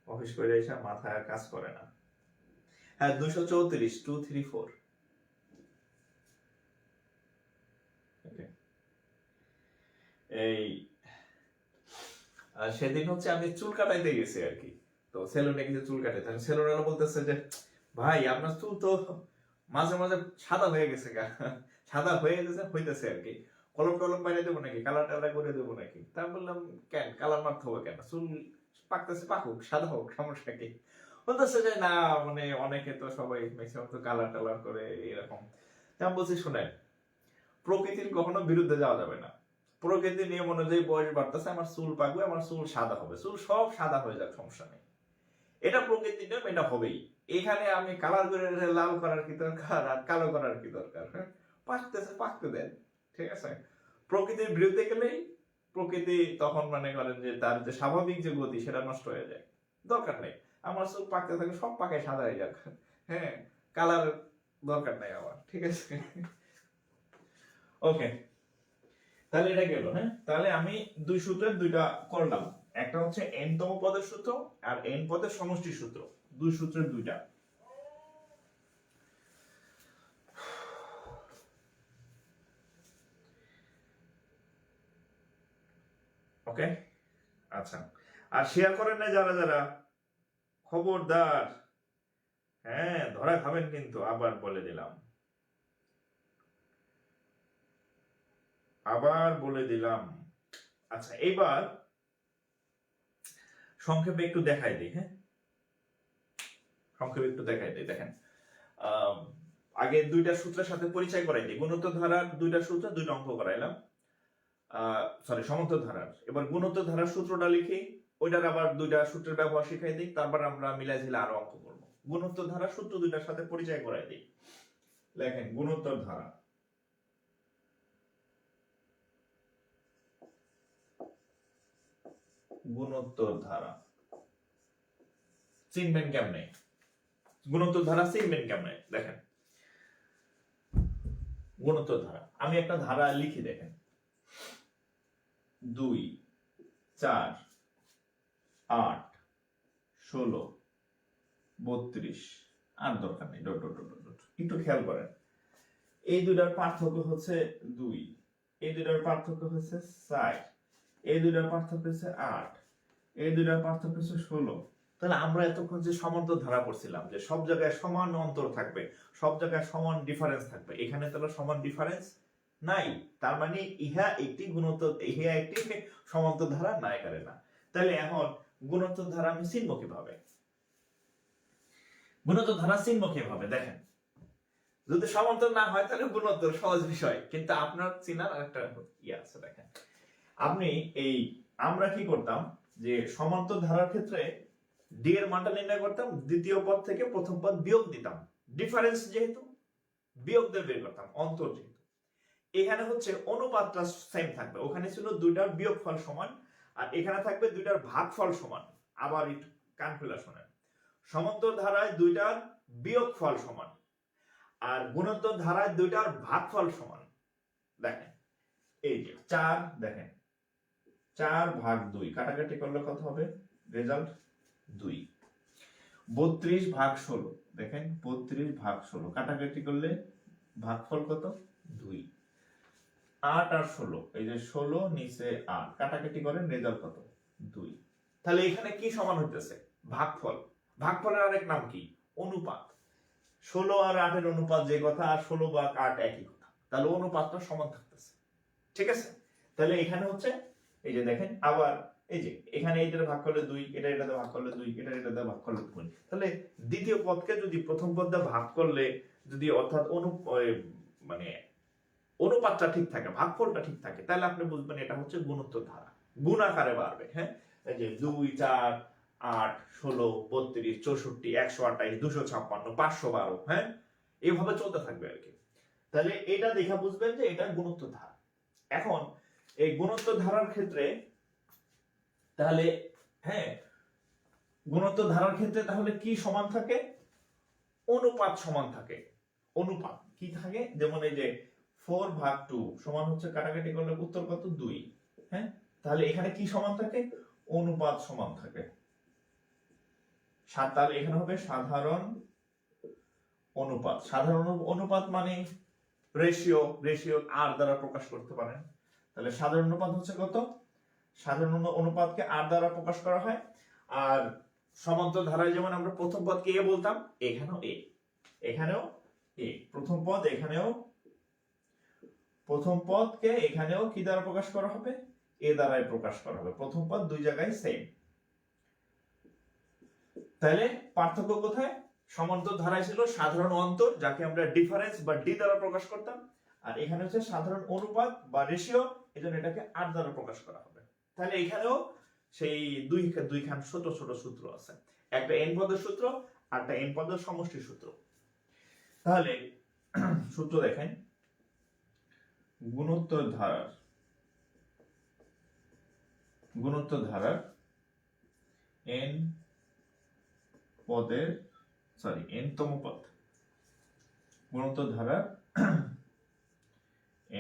অফিস করে এসে মাথায় আর কাজ করে না। হ্যাঁ 234 234। এই সেদিন হচ্ছে আমি চুল কাটাইতে গেছি আর কি, তো সেলুনে গেছে চুল কাটাইতে, সেলুনওয়ালা বলতেছে যে ভাই আপনার চুল তো মাঝে মাঝে সাদা হয়ে গেছে গা, সাদা হয়ে গেছে হইতেছে আর কি, কলম টলম বাইরে দেবো নাকি, কালার টালার করে দেবো নাকি। তা বললাম কেন কালার মারতে হবে কেন, চুল পাকতেছে পাকুক, সাদা হোক, সমস্যা কি। বলতেছে যে না মানে অনেকে তো সবাই ম্যাক্সিমাম তো কালার টালার করে এরকম। তা আমি বলছি শোনেন, প্রকৃতির কখনো বিরুদ্ধে যাওয়া যাবে না। প্রকৃতির নিয়ম অনুযায়ী বয়স বাড়তেছে, আমার চুল পাকবে, আমার চুল সাদা হবে, চুল সব সাদা হয়ে যাক, সমস্যা নেই, এটা প্রকৃতির নিয়ম, এটা হবেই। এখানে আমি কালার করে লাল করার কি দরকার আর কালো করার কি দরকার, হ্যাঁ পাকতেছে পাকতে দেন, ঠিক আছে। প্রকৃতির বিরুদ্ধে গেলেই প্রকৃতি তখন মনে করেন যে তার যে স্বাভাবিক যে গতি সেটা নষ্ট হয়ে যায়, দরকার নেই। আমার চুল পাকতে থাকে, সব পাকে সাদা হয়ে যাক, হ্যাঁ কালার দরকার নেই আমার, ঠিক আছে। ওকে, তাহলে এটা গেল। হ্যাঁ তাহলে আমি দুই সূত্রের দুইটা করলাম, একটা হচ্ছে n তম পদের সূত্র আর n পদের সমষ্টির সূত্র, দুই সূত্রের দুইটা। ওকে আচ্ছা, আর শেয়ার করেন না যারা যারা, খবরদার, হ্যাঁ ধরা খাবেন কিন্তু, আবার বলে দিলাম, আবার বলে দিলাম। আচ্ছা এবার সংক্ষেপে একটু দেখাই দিই, হ্যাঁ সংক্ষেপে একটু দেখাই দিই। দেখেন আগে দুইটা সূত্রের সাথে পরিচয় করাই দিই, গুণোত্তর ধারার দুইটা সূত্র, দুইটা অঙ্ক করাইলাম, সরি সমান্তর ধারার। এবার গুণোত্তর ধারার সূত্রটা লিখি, ওইটার আবার দুইটা সূত্রের ব্যবহার শিখাই দিই, তারপর আমরা মিলাই ঝিলে আরো অঙ্ক করবো। গুণোত্তর ধারার সূত্র দুইটার সাথে পরিচয় করাই দিই। লেখেন গুণোত্তর ধারা, গুণোত্তর ধারা চিনবেন কেমনে, গুণোত্তর ধারা চিনবেন কেমনে, দেখেন গুণোত্তর ধারা, আমি একটা ধারা লিখি, দেখেন 2 4 8 16 32, আর দরকার নেই ডট ডট ডট ডট, একটু খেয়াল করেন, এই দুটার পার্থক্য হচ্ছে 2, এই দুটার পার্থক্য হচ্ছে 4, এই দুটার পার্থক্য হচ্ছে 8, এই দুটার পার্থক্য হচ্ছে 16। তাহলে আমরা এতক্ষণ যে সমান্তর ধারা পড়ছিলাম যে সব জায়গায় সমান অন্তর থাকবে, সব জায়গায় সমান ডিফারেন্স থাকবে, এখানে তাহলে সমান ডিফারেন্স নাই, তার মানে ইহা একটি গুণোত্তর, ইহা একটি সমান্তর ধারা না, এখানে না। তাহলে এখন গুণোত্তর ধারা আমি চিনব কিভাবে, গুণোত্তর ধারা চিনব কিভাবে, দেখেন যদি সমান্তর না হয় তাহলে গুণোত্তর সহজ বিষয়, কিন্তু আপনার চিনার একটা ইয়ে আছে। দেখেন আপনি এই আমরা কি করতাম যে সমান্তর ধারার ক্ষেত্রে ডি এর মানটা নির্ণয় করতাম, দ্বিতীয় পদ থেকে প্রথম পদ বিয়োগ দিতাম, ডিফারেন্স যেহেতু বিয়োগ দিয়ে বের করতাম, অন্তর যেহেতু। এখানে হচ্ছে অনুপাতটা সেম থাকবে, ওখানে ছিল দুইটার বিয়োগফল সমান, আর এখানে থাকবে দুইটার ভাগফল সমান। আবার একটু কান খুলে শোনেন, সমান্তর ধারায় দুইটার বিয়োগফল সমান, আর গুণোত্তর ধারায় দুইটার ভাগফল সমান। দেখেন এই যে 4, দেখেন 4 ভাগ 2 কাটাকাটি করলে কত হবে, রেজাল্ট 2। 32 ভাগ 16, দেখেন 32 ভাগ 16 কাটাকাটি করলে ভাগফল কত, 2। 8 আর 16, এই যে 16 নিচে 8 কাটাকাটি করেন, রেজাল্ট কত, 2। তাহলে এখানে কি সমান হইতেছে, ভাগফল। ভাগফলের আরেক নাম কি, অনুপাত 16 আর 8 অনুপাত যে কথা, আর 16 বা 8 একই কথা, তাহলে অনুপাতটা সমান থাকতেছে। ঠিক আছে, তাহলে এখানে হচ্ছে এই যে দেখেন, আবার এই যে এখানে এইটাতে ভাগ করলে 2, এটাতে ভাগ করলে 2, এটাতে ভাগ করলে 2, তাহলে দ্বিতীয় পদকে যদি প্রথম পদ দিয়ে ভাগ করলে যদি অর্থাৎ মানে অনুপাতটা ঠিক থাকে, ভাগফলটা ঠিক থাকে, তাহলে আপনি বুঝবেন এটা হচ্ছে গুণোত্তর ধারা, গুণ আকারে বাড়বে। হ্যাঁ, এই যে 2, 4, 8, 16, 32, 64, 128, 256, 512, হ্যাঁ, এইভাবে চলতে থাকবে আর কি। তাহলে এটা দেখা বুঝবেন যে এটা গুণোত্তর ধারা। এখন এই গুণোত্তর ধারার ক্ষেত্রে তাহলে হ্যাঁ, গুণোত্তর ধারার ক্ষেত্রে তাহলে কি সমান থাকে? অনুপাত সমান থাকে। অনুপাত কি থাকে? যেমন এই যে 4/2 সমান হচ্ছে, কাটাকাটি করলে উত্তর কত? 2। হ্যাঁ, তাহলে এখানে কি সমান থাকে? অনুপাত সমান থাকে। তাহলে এখানে হবে সাধারণ অনুপাত। সাধারণ অনুপাত মানে রেশিও আর দ্বারা প্রকাশ করতে পারেন। তাহলে সাধারণ অনুপাত হচ্ছে কত? সাধারণ অনুপাতকে আর দ্বারা প্রকাশ করা হয়। আর সমান্তর ধারায় যেমন আমরা প্রথম পদকে এ বলতাম, এখানেও এ, এখানেও এ, প্রথম পদ এখানেও, প্রথম পদকে এখানেও কি দ্বারা প্রকাশ করা হবে? এ দ্বারাই প্রকাশ করা হবে। প্রথম পদ দুই জায়গায় সেম। তাহলে পার্থক্য কোথায়? সমান্তর ধারায় ছিল সাধারণ অন্তর, যাকে আমরা ডিফারেন্স বা ডি দ্বারা প্রকাশ করতাম, আর এখানে হচ্ছে সাধারণ অনুপাত বা রেশিও, এজন্য এটাকে আর দ্বারা প্রকাশ করা হবে। তাহলে এখানেও সেই দুইখান ছোট ছোট সূত্র আছে, একটা এন পদের সূত্র আর একটা এন পদের সমষ্টির সূত্র। তাহলে সূত্র দেখেন, গুণোত্তর ধারার এন পদের এনতম পদ, গুণোত্তর ধারার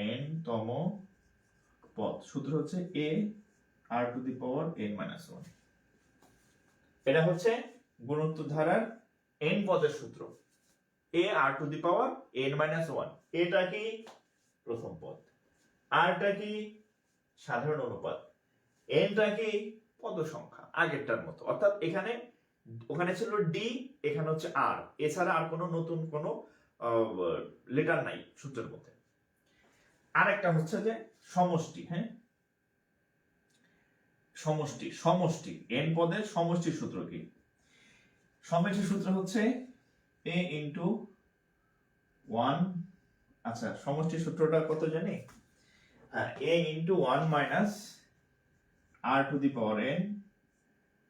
এনতম পদ সূত্র হচ্ছে a r to the power n-1। এটা হচ্ছে গুণোত্তর ধারার n পদের সূত্র, a r to the power n-1। এটা কি? প্রথম পদ। আরটা কি? সাধারণ অনুপাত। nটা কি? পদ সংখ্যা, আগেরটার মতো। অর্থাৎ এখানে, ওখানে ছিল ডি, এখানে হচ্ছে আর, এছাড়া আর কোনো নতুন কোনো লেটার নাই সূত্রের মধ্যে। আরেকটা হচ্ছে যে সমষ্টি। হ্যাঁ, সমষ্টি এন পদের সমষ্টির সূত্র কি? সমষ্টির সূত্র হচ্ছে a ইন্টু 1। আচ্ছা, সমষ্টির সূত্রটা কত জানি? হ্যাঁ, a into 1 minus r to the power n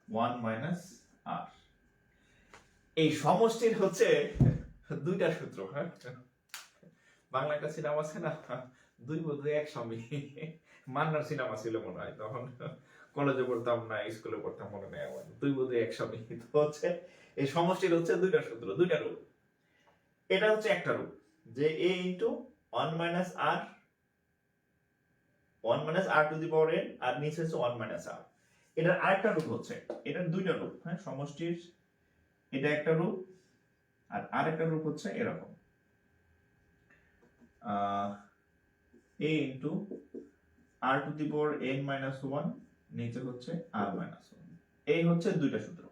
1 minus r। এই সমষ্টির হচ্ছে দুইটা সূত্র। হ্যাঁ, বাংলা একটা সিনেমা আছে না, দুই বন্ধু এক স্বামী, মান্নার সিনেমা ছিল মনে হয়, তখন কলেজে পড়তাম না স্কুলে পড়তাম মনে নেই আমার, দুই বন্ধু এক স্বামী। তো হচ্ছে এই সমষ্টির হচ্ছে দুইটা সূত্র, দুইটা রূপ। এটা হচ্ছে একটা রূপ, যে a into 1 minus r, 1 minus r to the power n, আর নিচে হচ্ছে 1 মাইনাস r। এটার আরেকটা রূপ হচ্ছে, এটার দুইটা রূপ। হ্যাঁ, সমষ্টির এটা একটা রূপ, আর আরেকটা রূপ হচ্ছে এরকম, a into r to the power n-1, নিচে হচ্ছে r-1। এই হচ্ছে দুইটা সূত্র।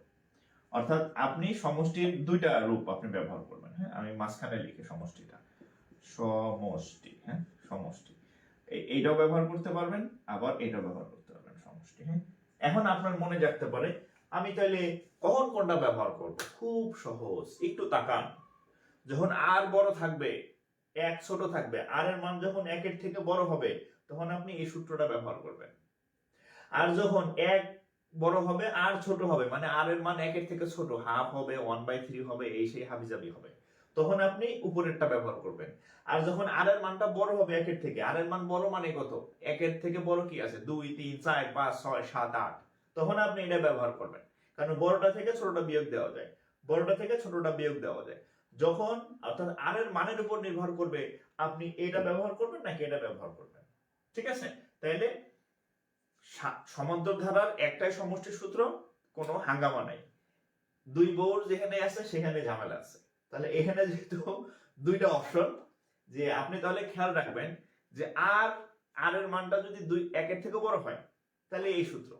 অর্থাৎ আপনি সমষ্টির দুইটা রূপ আপনি ব্যবহার করবেন। হ্যাঁ, আমি মাঝখানে লিখে সমষ্টিটা, সমষ্টি। হ্যাঁ, সমষ্টি এইটাও ব্যবহার করতে পারবেন, আবার এটাও ব্যবহার করতে পারবেন, সমষ্টি। হ্যাঁ, এখন আপনার মনে জাগতে পারে আমি তাহলে কখন কোনটা ব্যবহার করব? খুব সহজ, একটু তাকান। যখন আর বড় থাকবে, এক ছোট থাকবে, আর এর মান যখন একের থেকে বড় হবে, তখন আপনি এই সূত্রটা ব্যবহার করবেন। আর যখন এক বড় হবে আর ছোট হবে, মানে আর এর মান একের থেকে ছোট, হাফ হবে, 1/3 হবে, এই সেই হাবিজাবি হবে, তখন আপনি উপরেরটা ব্যবহার করবেন। আর যখন আর এর মানটা বড় হবে একের থেকে, আর এর মান বড় মানে কত? একের থেকে বড় কি আছে? 2, 3, 4, 5, 6, 7, 8, তখন আপনি এটা ব্যবহার করবেন। কারণ বড়টা থেকে ছোটটা বিয়োগ দেওয়া যায়, বড়টা থেকে ছোটটা বিয়োগ দেওয়া যায়। যখন, অর্থাৎ আর এর মানের উপর নির্ভর করবে আপনি এটা ব্যবহার করবেন নাকি এটা ব্যবহার করবেন। ঠিক আছে, তাইলে সমান্তর ধারার একটাই সমষ্টির সূত্র, কোনো হাঙ্গামা নাই। দুই বউর যেখানে আছে সেখানে ঝামেলা আছে। তাহলে এখানে যেহেতু দুইটা অপশন, যে আপনি তাহলে খেয়াল রাখবেন যে আর এর মানটা যদি 2 একের থেকে বড় হয়, তাহলে এই সূত্র,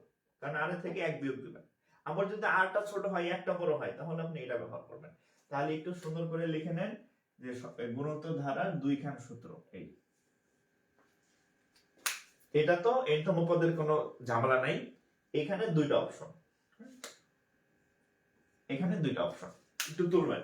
কারণ আর এর থেকে এক বিয়োগ দিবেন। আবার যদি আরটা ছোট হয়, একটা বড় হয়, তাহলে আপনি এটা ব্যবহার করবেন। তাহলে একটু সুন্দর করে লিখে নেন যে গুণোত্তর ধারার দুইখান সূত্র। এই এটা তো এনতম পদের কোনো ঝামেলা নাই, এখানে দুইটা অপশন, এখানে দুইটা অপশন একটু তুলবেন।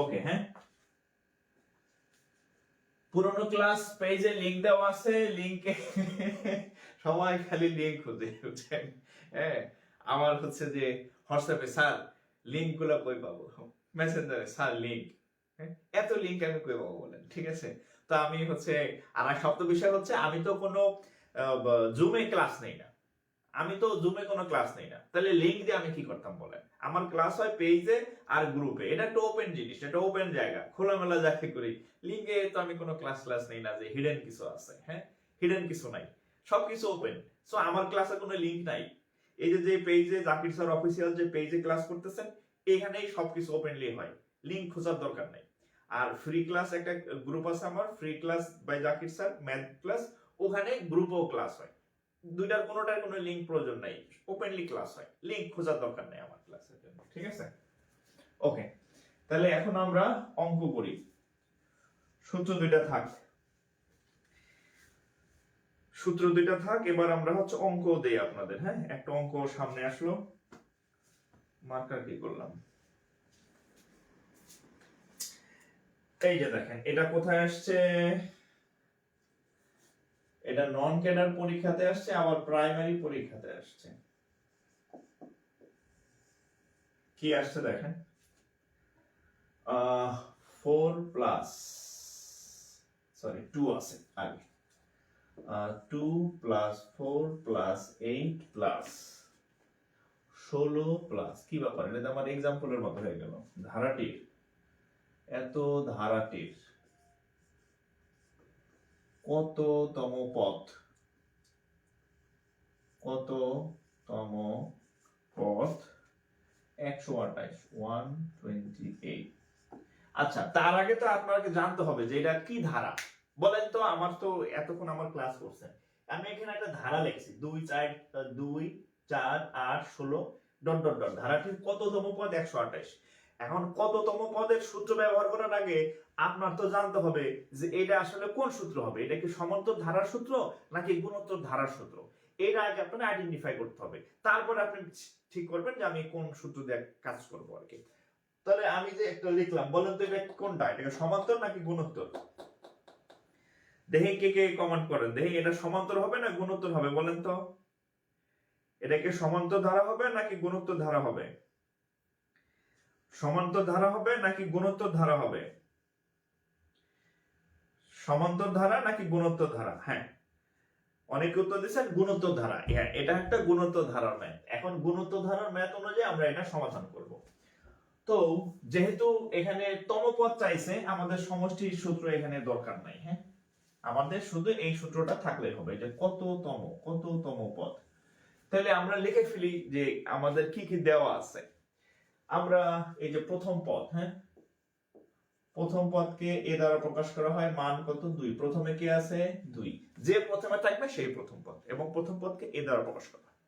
ওকে, হ্যাঁ, পুরনো ক্লাস পেজে লিংক দেওয়া আছে, লিংকে সবাই খালি লিংক খুঁজে, বুঝছেন? হ্যাঁ, আমার হচ্ছে যে হোয়াটসঅ্যাপে স্যার লিংক গুলো কই পাবো, মেসেঞ্জারে স্যার লিংক, এত লিংক আমি কই পাবো বলেন? ঠিক আছে, তো আমি হচ্ছে আর সপ্ত বিষয় হচ্ছে আমি তো কোনো জুমে ক্লাস নেই না, আমি তো জুমে কোনো ক্লাস নেই না, তাহলে লিংক দিয়ে আমি কি করতাম বলেন? আমার ক্লাস হয় পেজে আর গ্রুপে, এটা একটা ওপেন জিনিস, এটা ওপেন জায়গা, খোলামেলা যাকে করি। লিংকে তো আমি কোনো ক্লাস নেই না যে হিডেন কিছু আছে, হ্যাঁ, হিডেন কিছু নাই, সবকিছু ওপেন। সো আমার ক্লাসে কোনো লিংক নাই। এই যে পেজে জাকির স্যার অফিসিয়াল যে পেজে ক্লাস করতেছেন, এখানেই সবকিছু ওপেনলি হয়, লিংক খোঁজার দরকার নাই। আর ফ্রি ক্লাস একটা গ্রুপ আছে আমার, free class by Zakir sir math class, ওখানে গ্রুপও ক্লাস হয়, দুইটার কোনোটার কোনো লিংক প্রয়োজন নাই, ওপেনলি ক্লাস হয়, লিংক খোঁজার দরকার নেই আমার ক্লাসের জন্য। ঠিক আছে, ওকে, তাহলে এখন আমরা অঙ্ক করি। সূত্র দুইটা থাক, সূত্র দুইটা থাক, এবার আমরা হচ্ছে অঙ্ক দেই আপনাদের। হ্যাঁ, একটা অঙ্ক সামনে আসলো, মার্কার কি করলাম, এই যে দেখেন এটা কোথায় আসছে, এটা নন ক্যাডার পরীক্ষাতে আসছে, আবার প্রাইমারি পরীক্ষাতে আসছে। কি আসছে দেখেন, 4 প্লাস, সরি 2 আছে আগে, 2 প্লাস 4 প্লাস 8 প্লাস 16 প্লাস, কি ব্যাপার, এটা তো আমার এক্সাম্পলের মতো হয়ে গেল, ধারাটির, এত ধারাটির কততম পদ, কততম পদ 128, 128। আচ্ছা, তার আগে তো আপনাকে জানতে হবে যে এটা কি ধারা বলেন তো। আমার তো এতক্ষণ আমার ক্লাস করছেন, আমি এখানে একটা ধারা লিখছি 2 4 2 4 8 16 ডট ডট ডট, ধারাটির কততম পদ 128। এখন কততম পদের সূত্র ব্যবহার করার আগে আপনার তো জানতে হবে যে এটা আসলে কোন সূত্র হবে, এটা কি সমান্তর ধারার সূত্র নাকি গুণোত্তর ধারার সূত্র, এটা আগে আপনাকে আইডেন্টিফাই করতে হবে, তারপরে আপনি ঠিক করবেন যে আমি কোন সূত্র দিয়ে কাজ করবো আর কি। তাহলে আমি যে একটা লিখলাম, বলেন তো এটা কোনটা, এটা সমান্তর নাকি গুণোত্তর? দেখি কে কে কমেন্ট করেন, দেখি এটা সমান্তর হবে না গুণোত্তর হবে, বলেন তো। এটা কি সমান্তর ধারা হবে নাকি গুণোত্তর ধারা হবে? সমান্তর ধারা হবে নাকি গুণোত্তর ধারা হবে? সমান্তর ধারা নাকি গুণোত্তর ধারা? হ্যাঁ, অনেকে উত্তর দিচ্ছেন গুণোত্তর ধারা। হ্যাঁ, এটা একটা গুণোত্তর ধারার ম্যাথ। এখন গুণোত্তর ধারার ম্যাথ অনুযায়ী আমরা এটা সমাধান করব। তো যেহেতু এখানে তম পদ চাইছে, আমাদের সমষ্টির সূত্র এখানে দরকার নাই। হ্যাঁ, আমাদের শুধু এই সূত্রটা থাকলে হবে, যে কততম পদ। তাহলে আমরা লিখে ফেলি যে আমাদের কি কি দেওয়া আছে। আমরা এই যে প্রথম পদ, হ্যাঁ, প্রথম পদকে এ দ্বারা প্রকাশ করা হয়, মান কত 2, প্রথমে কি আছে 2, যে প্রথমে থাকবে সেই প্রথম পদ, এবং প্রথম পদকে এ দ্বারা প্রকাশ করা হয়।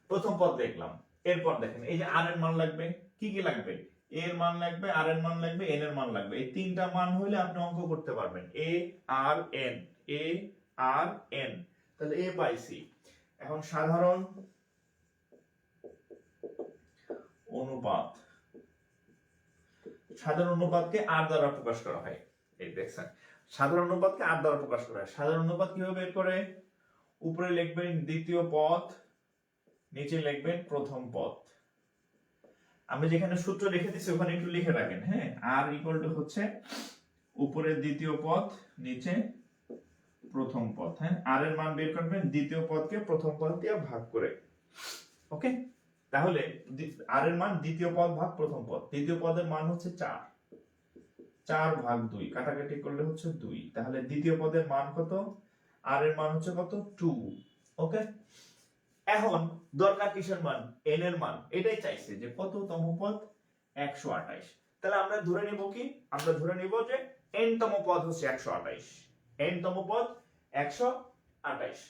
প্রথম পদ দেখলাম, এরপর দেখেন এই যে আর এর মান লাগবে, কি কি লাগবে, এর মান লাগবে, আর এর মান লাগবে, এন এর মান লাগবে। এই তিনটা মান হলে আপনি অঙ্ক করতে পারবেন, এ আর এন, এ আর এন, তাহলে এ পাইছি। এখন সাধারণ অনুপাত, সাধারণ অনুপাতকে আর দ্বারা প্রকাশ করা হয়, এই দেখছেন, সাধারণ অনুপাতকে আর দ্বারা প্রকাশ করা হয়। সাধারণ অনুপাত কিভাবে বের করে, উপরে লিখবেন দ্বিতীয় পদ, নিচে লিখবেন প্রথম পদ। আমি যেখানে সূত্র লিখে দিচ্ছি ওখানে একটু লিখে রাখেন। হ্যাঁ, আর ইকুয়াল টু হচ্ছে উপরে দ্বিতীয় পদ, নিচে প্রথম পদ। হ্যাঁ, আর এর মান বের করবেন দ্বিতীয় পদকে প্রথম পদ দিয়ে ভাগ করে। ওকে, তাহলে আর এর মান দ্বিতীয় পদ ভাগ প্রথম পদ, দ্বিতীয় পদের মান হচ্ছে 4, 4 ভাগ 2, কাটাকাটি করলে হচ্ছে 2, তাহলে দ্বিতীয় পদের মান কত, আর এর মান হচ্ছে কত 2। ওকে, এখন দরকার কিসের মান, n এর মান, এটাই চাইছে যে কততম পদ, 128। তাহলে আমরা ধরে নিব কি, আমরা ধরে নিব যে n তম পদ হচ্ছে 128, n তম পদ 128।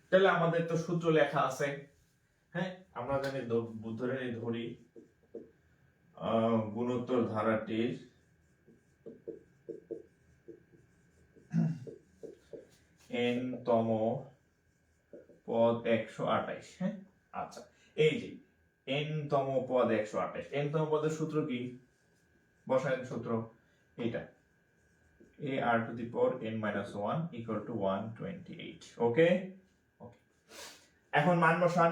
তাহলে আমাদের তো সূত্র লেখা আছে, হ্যাঁ আমরা জানি ধরি গুণোত্তর ধারাটির n তম পদ 128। হ্যাঁ আচ্ছা, এই যে n তম পদ 128, n তম পদের সূত্র কি, বসায়েন সূত্র এটা, a r to the power n minus 1 equal to 128। ওকে, এখন মান বসান,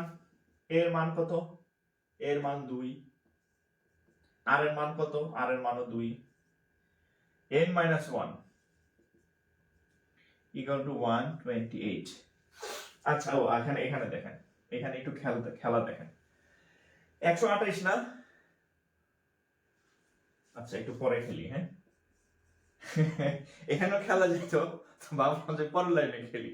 এর মান কত, এর মান 2, আর এর মান কত, আর এর মানও 2, n minus 1 equal to 128। আচ্ছা ও এখানে দেখেন, এখানে একটু খেলা দেখেন, 128 না, আচ্ছা একটু পরে খেলি, হ্যাঁ এখানেও খেলা যেত, ভাবলাম যে পরের লাইনে খেলি।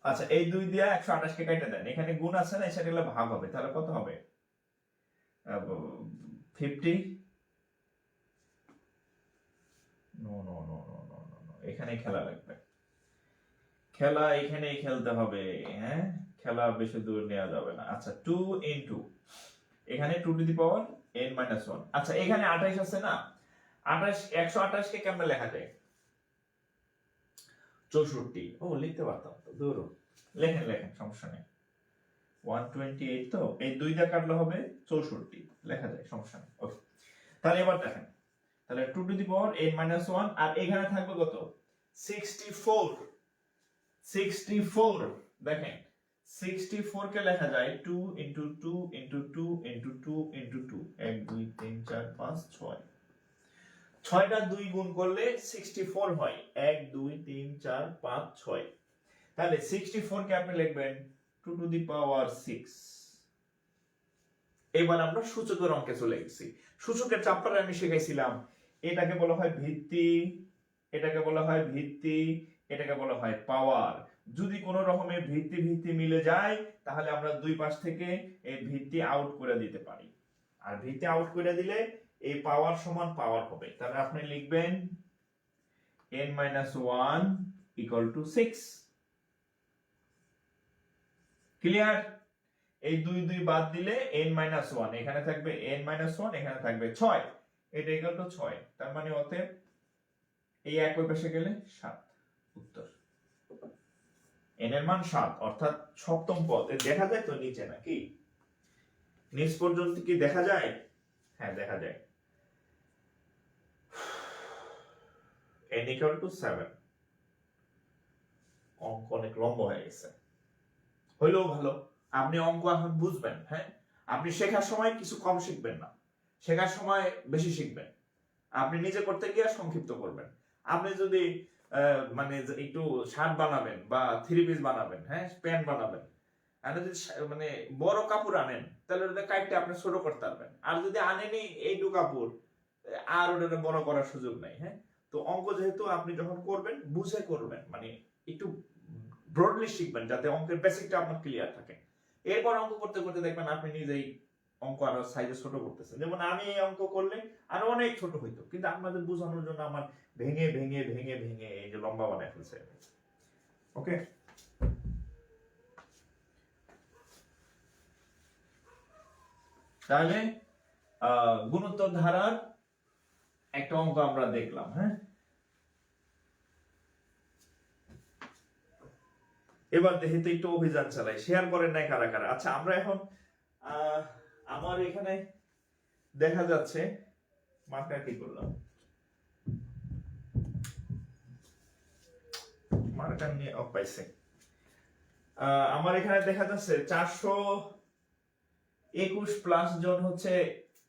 আচ্ছা এই 2 দিয়ে 128 কে কেটে দেন, এখানে গুণ আছে না, সেটা ভাগ হবে, তাহলে কত হবে, 50, no no no no no no no, এখানে খেলা লাগবে, খেলা এখানেই খেলতে হবে, হ্যাঁ খেলা বেশি দূর নেওয়া যাবে না। আচ্ছা 2 into এখানে 2 to the power n minus 1। আচ্ছা এখানে 28 আছে না, 28, 128 কে কেমনে লেখা যায়, 64। ও লিখতে পারতাম তো, দূর লেখেন লেখেন, সমস্যা নেই, 128 তো এই 2 দিয়ে কাটলে হবে 64, লেখা যায়, সমস্যা নেই। ওকে, তাহলে এবার দেখেন, তাহলে 2 to the power n minus 1, আর এখানে থাকবে কত, 64, 64 দেখেন, 64 কে লেখা যায় 2 into 2 into 2 into 2 into 2, 1 2 3 4 5 6, 6টা 2 গুণ করলে 64 হয়, 1 2 3 4 5 6। তাহলে 64 কে আপনি লিখবেন 2 to the power 6। এবার আমরা সূচকের অঙ্কে চলে গেছি, সূচকের চ্যাপ্টারে আমি শিখাইছিলাম, এটাকে বলা হয় ভিত্তি, এটাকে বলা হয় ভিত্তি, এটাকে বলা হয় পাওয়ার। যদি কোনো রকমের ভিত্তি ভিত্তি মিলে যায়, তাহলে আমরা দুই পাশ থেকে এই ভিত্তি আউট করে দিতে পারি, আর ভিত্তি আউট করে দিলে এই পাওয়ার সমান পাওয়ার হবে। তাহলে আপনি লিখবেন n minus 1 equal to 6। Clear? এই 2 2 বাদ দিলে n minus 1, এখানে থাকবে n minus 1, এখানে থাকবে 6, এটা equal to 6। তার মানে অতএব এই এক ওই পাশে গেলে 7, উত্তর n এর মান 7, অর্থাৎ সপ্তম পদ। দেখা যায় তো নিচে নাকি, নিচ পর্যন্ত কি দেখা যায়, হ্যাঁ দেখা যায়, n equal to 7। অঙ্ক অনেক লম্বা হয়ে গেছে, হইলেও ভালো, আপনি অঙ্ক এখন বুঝবেন। হ্যাঁ আপনি শেখার সময় কিছু কম শিখবেন না, শেখার সময় বেশি শিখবেন। আপনি নিজে করতে গিয়ে সংক্ষিপ্ত করবেন। আপনি যদি মানে একটু শার্ট বানাবেন বা 3 পিস বানাবেন, হ্যাঁ প্যান্ট বানাবেন, আর যদি মানে বড় কাপড় আনেন, তাহলে ওটা কাটতে আপনি ছোট করতে পারবেন। আর যদি আনেনি এইটু কাপড়, আর ওটা বড় করার সুযোগ নাই। হ্যাঁ তো অঙ্ক যেহেতু আপনি যখন করবেন বুঝে করবেন, মানে একটু ব্রডলি শিখবেন, যাতে অঙ্কের বেসিকটা আপনার ক্লিয়ার থাকে। এরপর অঙ্ক করতে করতে দেখবেন আপনি নিজেই অঙ্ক আরো সাইজে ছোট করতেছেন। যেমন আমি এই অঙ্ক করলে আরো অনেক ছোট হইতো, কিন্তু আপনাদের বোঝানোর জন্য আমার ভেঙে ভেঙে ভেঙে ভেঙে এই যে লম্বা বানায় ফেলছে। ওকে, তাহলে গুণোত্তর ধারার একটা অঙ্ক আমরা দেখলাম। হ্যাঁ এবার দেখি তো একটু অভিযান চালাই, শেয়ার করেন নাই কারা কারা। আচ্ছা আমরা এখন আমার এখানে দেখা যাচ্ছে, মার্কার কি করলাম, মার্কার নিয়ে পাইছে। আমার এখানে দেখা যাচ্ছে 421 প্লাস জন হচ্ছে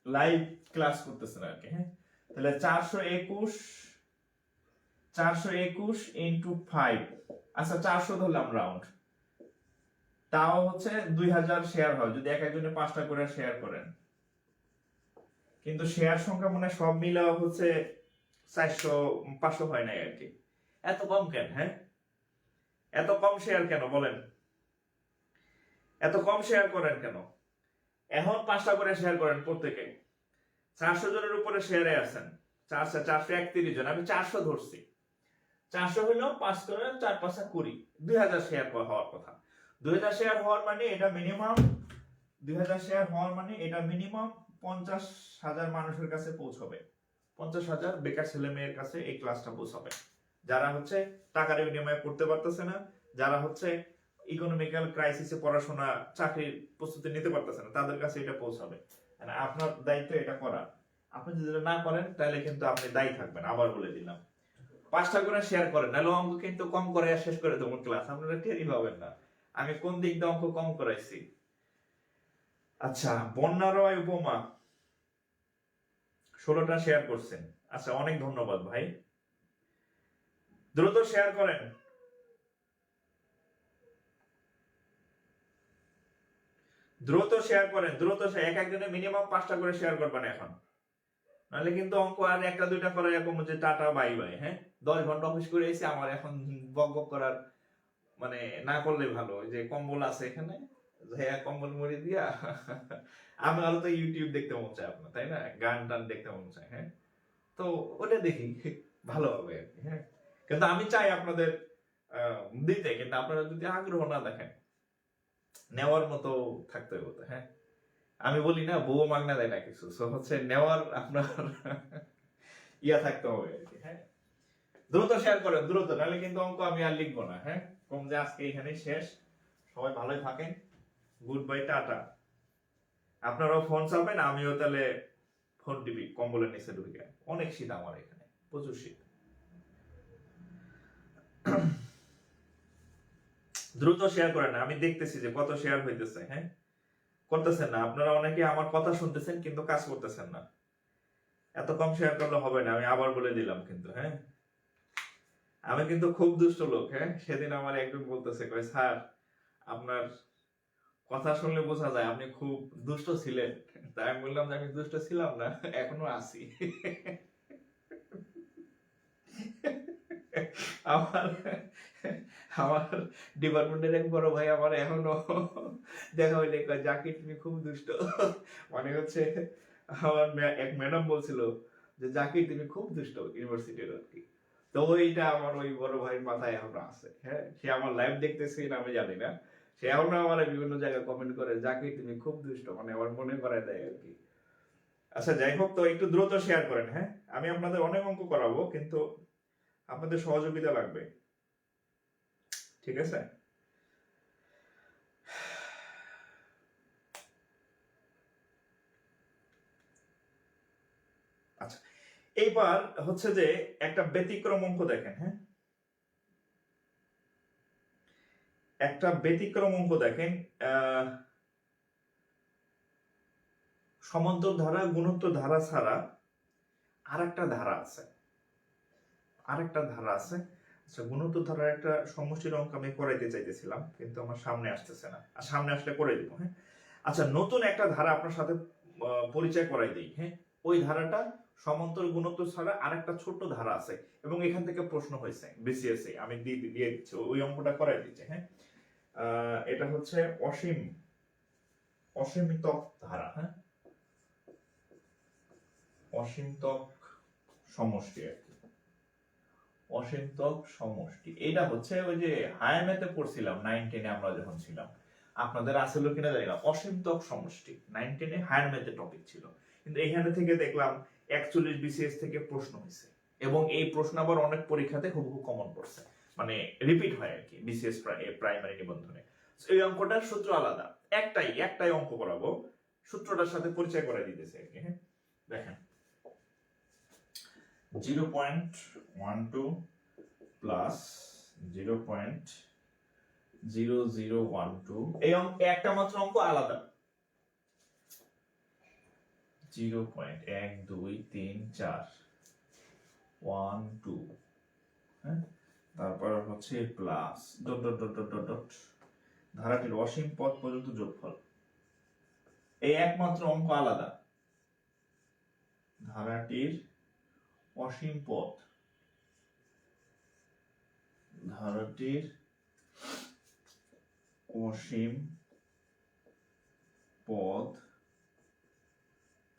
লাইভ ক্লাস করতেছেন আর কি। হ্যাঁ তাহলে 421 ইন্টু 5, আচ্ছা 400 ধরলাম রাউন্ড, তাও হচ্ছে 2000 শেয়ার হয় যদি এক একজনে 5টা করে শেয়ার করেন। কিন্তু শেয়ার সংখ্যা মনে সব মিলে হচ্ছে 400 500 হয় নাই আর কি। এত কম কেন? হ্যাঁ এত কম শেয়ার কেন বলেন? এত কম শেয়ার করেন কেন? এখন 5টা করে শেয়ার করেন প্রত্যেকে। 400 জনের উপরে শেয়ারে আছেন। 431 জন, আমি 400 ধরছি। 400 হইলো 5 করে 4 5 20, 2000 শেয়ার হওয়ার কথা। 2000 শেয়ার হওয়ার মানে এটা মিনিমাম 2000 শেয়ার হওয়ার মানে এটা মিনিমাম 50,000 মানুষের কাছে পৌঁছবে। 50,000 বেকার ছেলে মেয়ের কাছে এই ক্লাসটা পৌঁছাবে, যারা হচ্ছে টাকার বিনিময়ে পড়তে পারতেছে না, যারা হচ্ছে ইকোনমিক্যাল ক্রাইসিসে পড়াশোনা চাকরির প্রস্তুতি নিতে পারতেছে না, তাদের কাছে এটা পৌঁছাবে। মানে আপনার দায়িত্ব এটা করা। আপনি যদি এটা না করেন তাহলে কিন্তু আপনি দায়ী থাকবেন। আবার বলে দিলাম, 5টা করে শেয়ার করেন, নাহলে অঙ্ক কিন্তু কম করে শেষ করে দেবো ক্লাস, আপনারা টেরই পাবেন না আমি কোন দিক দিয়ে অঙ্ক কম করাইছি। আচ্ছা, বন্যারয় উপমা 16টা শেয়ার করছেন। আচ্ছা, অনেক ধন্যবাদ ভাই, দ্রুত শেয়ার করেন। দ্রুত শেয়ার করেন, দ্রুত এক একজনে মিনিমাম 5টা করে শেয়ার করবেন এখন, নাহলে কিন্তু অঙ্ক আর একটা দুইটা করে এরকম যে টাটা বাই বাই। হ্যাঁ, 10 ঘন্টা অফিস করে এসে আমার এখন বক বক করার মানে না করলে ভালো। ওই যে কম্বল আছে এখানে, হ্যাঁ কম্বল মুড়ি দিয়া আমি আরো তো ইউটিউব দেখতে মন চায় আপনার, তাই না? গান টান দেখতে মন চায়। হ্যাঁ, তো ওটা দেখি ভালো হবে আর কি। হ্যাঁ, কিন্তু আমি চাই আপনাদের দিতে, কিন্তু আপনারা যদি আগ্রহ না দেখেন, নেওয়ার মতো থাকতে হবে। হ্যাঁ, আমি বলি না বউ মাগনা দেয় না কিছু, সো হচ্ছে নেওয়ার আপনার ইয়া থাকতে হবে আর কি। হ্যাঁ, দ্রুত শেয়ার করেন, দ্রুত, নাহলে কিন্তু অঙ্ক আমি আর লিখবো না। হ্যাঁ, কম যে আজকে এখানেই শেষ। সবাই ভালোই থাকেন, গুড বাই, টাটা। আপনারাও ফোন চাপবেন, আমিও তাহলে ফোন টিভি কম্বলের নিচে ঢুকে। অনেক শীত আমার এখানে, প্রচুর শীত। দ্রুত শেয়ার করেন, আমি দেখতেছি যে কত শেয়ার হইতেছে। হ্যাঁ, করতেছেন না আপনারা, অনেকে আমার কথা শুনতেছেন কিন্তু কাজ করতেছেন না। এত কম শেয়ার করলে হবে না, আমি আবার বলে দিলাম কিন্তু। হ্যাঁ, আমি কিন্তু খুব দুষ্ট লোক। হ্যাঁ, সেদিন আমার একজন বলতেছে, কয় স্যার আপনার কথা শুনলে বোঝা যায় আপনি খুব দুষ্ট ছিলেন। তাই আমি বললাম যে আমি দুষ্ট ছিলাম না, এখনো আছি। আমার আমার ডিপার্টমেন্টের এক বড় ভাই আমার এখনো দেখা হইলে কয় জাকির তুমি খুব দুষ্ট। মানে হচ্ছে আমার এক ম্যাডাম বলছিল যে জাকির তুমি খুব দুষ্ট ইউনিভার্সিটির আর কি। তো ওইটা আমার ওই বড় ভাইয়ের মাথায় এখনো আছে। হ্যাঁ, সে আমার লাইভ দেখতেছে না আমি জানি না, সে এখনো আমার বিভিন্ন জায়গায় কমেন্ট করে জাকির তুমি খুব দুষ্ট, মানে আমার মনে করায় দেয় আর কি। আচ্ছা, যাই হোক, তো একটু দ্রুত শেয়ার করেন। হ্যাঁ, আমি আপনাদের অনেক অঙ্ক করাবো, কিন্তু আপনাদের সহযোগিতা লাগবে, ঠিক আছে? আচ্ছা, এইবার হচ্ছে যে একটা ব্যতিক্রম অঙ্ক দেখেন। হ্যাঁ, একটা ব্যতিক্রম অঙ্ক দেখেন। সমান্তর ধারা গুণোত্তর ধারা ছাড়া আরেকটা ধারা আছে, আরেকটা ধারা আছে। আচ্ছা, গুণোত্তর ধারার একটা সমষ্টির অঙ্ক আমি করাইতে চাইতেছিলাম, কিন্তু আমার সামনে আসতেছে না, আর সামনে আসলে করে দিব। হ্যাঁ, আচ্ছা, নতুন একটা ধারা আপনার সাথে পরিচয় করাই দিই। হ্যাঁ, ওই ধারাটা সমান্তর গুণোত্তর ছাড়া আরেকটা ছোট্ট ধারা আছে, এবং এখান থেকে প্রশ্ন হয়েছে বিসিএস আমি দিয়ে দিচ্ছি, ওই অঙ্কটা করাই দিচ্ছি। হ্যাঁ, এটা হচ্ছে অসীমিতক ধারা। হ্যাঁ, অসীমতক সমষ্টি আর কি, অসীমতক সমষ্টি। এটা হচ্ছে ওই যে হায়ার ম্যাথে পড়ছিলাম 9 10-এ আমরা যখন ছিলাম, আপনাদের আসলে কিনা জানি না। অসীমতক সমষ্টি 9 10-এ হায়ার ম্যাথে টপিক ছিল, কিন্তু এখানে থেকে দেখলাম 41 বিসিএস থেকে প্রশ্ন হয়েছে, এবং এই প্রশ্ন আবার অনেক পরীক্ষাতে হুবহু কমন পড়ছে, মানে রিপিট হয় আর কি বিসিএস প্রাইমারি নিবন্ধনে। এই অঙ্কটার সূত্র আলাদা, একটাই অঙ্ক করাবো, সূত্রটার সাথে পরিচয় করাই দিতেছে আর কি। হ্যাঁ, দেখেন 0.12 প্লাস 0.0012, এই একটা মাত্র অঙ্ক আলাদা। 0.1 2 3 4 1 2, হ্যাঁ, তারপর হচ্ছে plus dot dot dot dot dot ধারাটির অসীম পদ পর্যন্ত যোগফল। এই একমাত্র অঙ্ক আলাদা, ধারাটির অসীম পদ, ধারাটির অসীম পদ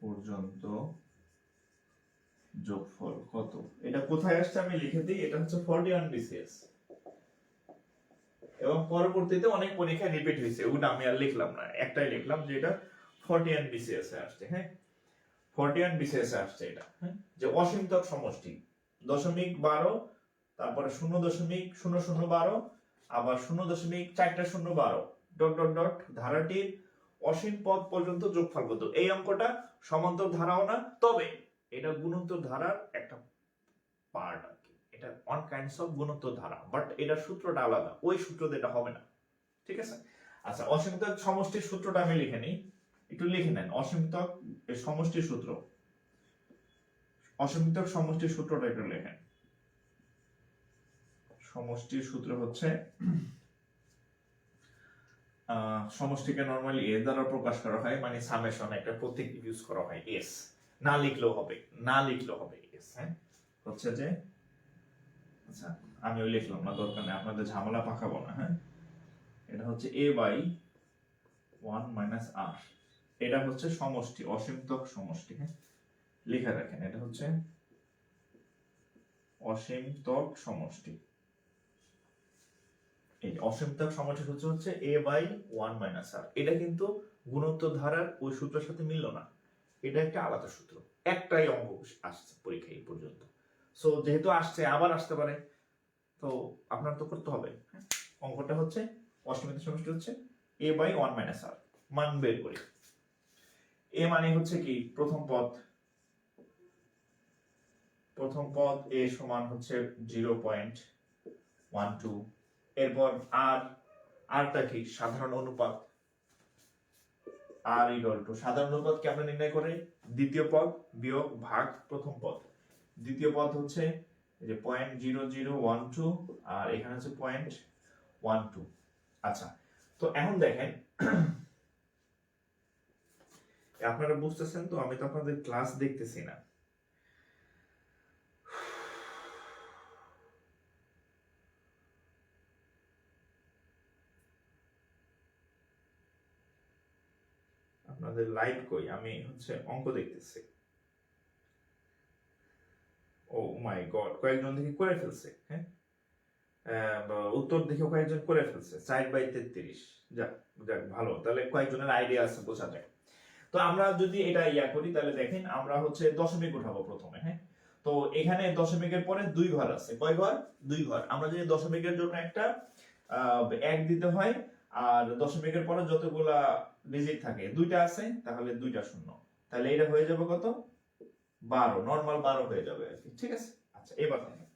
পর্যন্ত যোগফল কত? এটা কোথায় আসছে আমি লিখে দিই, এটা হচ্ছে 41 BCS, এবং পরবর্তীতে অনেক পরীক্ষায় রিপিট হয়েছে, ওটা আমি আর লিখলাম না, একটাই লিখলাম যে এটা 41 BCS এ আসছে। হ্যাঁ, 41 BCS এ আসছে এটা। হ্যাঁ, যে অসীমতক সমষ্টি 0.12, তারপরে 0.0012, আবার 0.4012 ডট ডট ডট ধারাটির অসীম পদ পর্যন্ত যোগফল কত। এই অঙ্কটা সমান্তর ধারাও না, তবে এটা গুণোত্তর ধারার একটা পার্ট আর কি, এটা ওয়ান কাইন্ডস অফ গুণোত্তর ধারা, বাট এটা সূত্রটা আলাদা, ওই সূত্র দিয়ে এটা হবে না। ঠিক আছে? আচ্ছা, অসীমতক সমষ্টির সূত্রটা আমি লিখে নিই, একটু লিখে নেন। অসীমতক সমষ্টির সূত্র, অসীমতক সমষ্টির সূত্রটা একটু লেখেন। সমষ্টির সূত্র হচ্ছে, সমষ্টিকে নরমালি এ দ্বারা প্রকাশ করা হয়, মানে সামেশন একটা প্রতীক ইউজ করা হয়, এস, না লিখলেও হবে, না লিখলেও হবে এস। হ্যাঁ, হচ্ছে যে, আচ্ছা আমি ওই লিখলাম না, দরকার নেই, আপনাদের ঝামেলা পাকাবো না। হ্যাঁ, এটা হচ্ছে a বাই 1 মাইনাস r, এটা হচ্ছে সমষ্টি, অসীমতক সমষ্টি। হ্যাঁ, লিখে রাখেন, এটা হচ্ছে অসীমতক সমষ্টি। এই অসীমতক সমষ্টির সূত্র হচ্ছে a বাই 1 মাইনাস r। এটা কিন্তু গুণোত্তর ধারার ওই সূত্রের সাথে মিললো না, এটা একটা আলাদা সূত্র, একটাই অঙ্ক আসছে পরীক্ষা এই পর্যন্ত। সো যেহেতু আসছে, আবার আসতে পারে, তো আপনার তো করতে হবে। অঙ্কটা হচ্ছে অসীমতক সমষ্টি হচ্ছে a বাই 1 মাইনাস r, মান বের করি। a মানে হচ্ছে কি, প্রথম পদ, প্রথম পদ a সমান হচ্ছে 0.12, এরপর r, rটা কি সাধারণ অনুপাত, r ইকুয়াল টু সাধারণ অনুপাত কি আমরা নির্ণয় করে দ্বিতীয় পদ বিয়োগ ভাগ প্রথম পদ। দ্বিতীয় পদ হচ্ছে এই যে 0.0012, আর এখানে হচ্ছে 0.12। আচ্ছা, তো এখন দেখেন, আপনারা বুঝতেছেন তো, আমি তো আপনাদের ক্লাস দেখতেছি না। আপনাদের লাইভ কই, আমি হচ্ছে অঙ্ক দেখতেছি। ও মাই গড, কয়েকজন দেখি করে ফেলছে। হ্যাঁ, উত্তর দেখে কয়েকজন করে ফেলছে, 4/33। যাক যাক, ভালো, তাহলে কয়েকজনের আইডিয়া আছে, বোঝা যায়। তো আমরা যদি এটা ইয়া করি, তাহলে দেখেন আমরা হচ্ছে দশমিক উঠাবো প্রথমে। হ্যাঁ, তো এখানে দশমিকের পরে দুই ঘর আছে, কয় ঘর? দুই ঘর। আমরা যদি দশমিকের জন্য একটা 1 দিতে হয়, আর দশমিকের পরে যতগুলা ডিজিট থাকে দুইটা আছে, তাহলে দুইটা শূন্য, তাহলে এটা হয়ে যাবে কত? 12, নরমাল 12 হয়ে যাবে আর কি। ঠিক আছে? আচ্ছা, এবার দেখেন,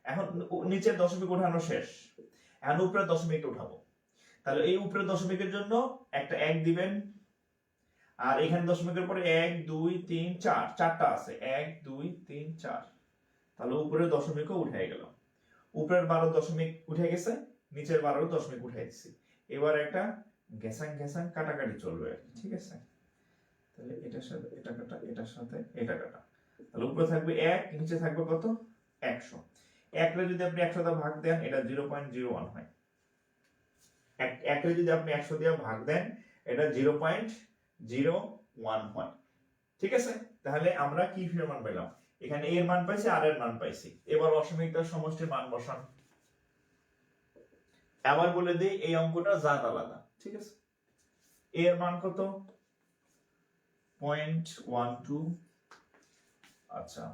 এখন নিচের দশমিক উঠানো শেষ, এখন উপরের দশমিকটা উঠাবো। তাহলে এই উপরের দশমিকের জন্য একটা 1 দিবেন, আর এখানে দশমিকের পরে 1 2 3 4, চারটা আছে, 1 2 3 4, তাহলে উপরের দশমিকও উঠে গেল। উপরের 12 দশমিক উঠে গেছে, নিচের 12 দশমিক উঠে দিছি। এবার একটা ঘেসাং ঘেসাং কাটাকাটি চলবে আর কি। ঠিক আছে? তাহলে এটার সাথে এটা কাটা, এটার সাথে এটা কাটা, তাহলে উপরে থাকবে 1, নিচে থাকবে কত? 100। 1 রে যদি আপনি 100 দিয়ে ভাগ দেন, এটা 0.01 হয়। 1 রে যদি আপনি 100 দিয়ে ভাগ দেন, এটা 0.01 হয়। ঠিক আছে? তাহলে আমরা কি ফিরে মান পেলাম? এখানে a এর মান পাইছি, r এর মান পাইছি। এবার অসীমতার সমষ্টির মান বসান। আবার বলে দেই, এই অঙ্কটা জাত আলাদা। ঠিক আছে? a এর মান কত? 0.12। আচ্ছা,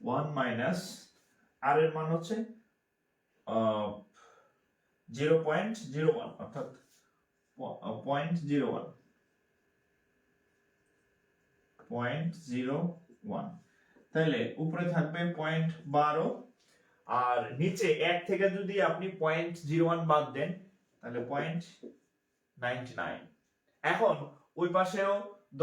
1 মাইনাস r এর মান হচ্ছে 0.01, অর্থাৎ 0.01। তাহলে উপরে থাকবে 0.12, আর নিচে 1 থেকে যদি আপনি 0.01 বাদ দেন, তাহলে 0.99। এখন ওই পাশেও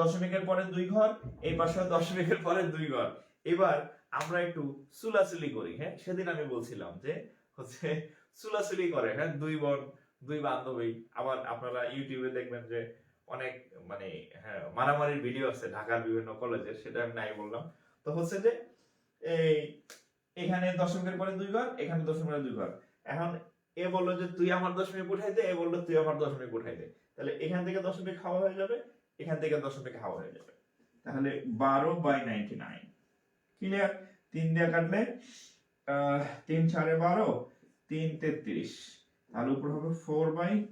দশমিকের পরে দুই ঘর, এই পাশেও দশমিকের পরে দুই ঘর। এবার আমরা একটু সুলাসুলি করি। হ্যাঁ, সেদিন আমি বলছিলাম যে হচ্ছে সুলাসুলি করে। হ্যাঁ, দুই বোন, দুই বান্ধবী। আবার আপনারা ইউটিউবে দেখবেন যে অনেক মানে হ্যাঁ মারামারির ভিডিও আছে ঢাকার বিভিন্ন কলেজে, সেটা আমি নাই বললাম। তো হচ্ছে যে এই এখানে দশমিকের পরে দুই ঘর, এখানে দশমিকের দুই ঘর। এখন এ বললো যে তুই আমার দশমিক উঠাই দে, এ বললো তুই আমার দশমিক উঠাই দে, তাহলে এখান থেকে দশমিক হাওয়া হয়ে যাবে, এখান থেকে দশমিক হাওয়া হয়ে যাবে, তাহলে 12/99 ক্লিয়ার। 3 দিয়ে কাটলে 3 4 12, 3 33, তাহলে উপর হবে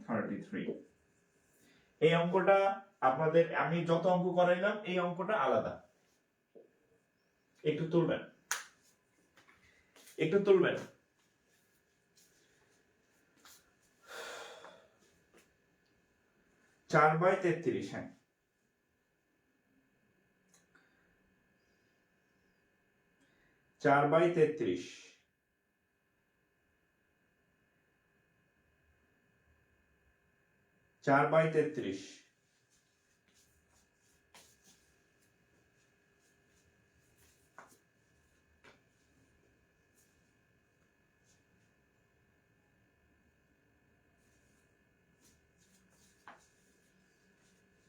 4/33। এই অঙ্কটা আপনাদের আমি যত অঙ্ক করাইলাম এই অঙ্কটা আলাদা, একটু তুলবেন, একটু তুলবেন। চার বাই 33, হ্যাঁ 4/33, 4/33,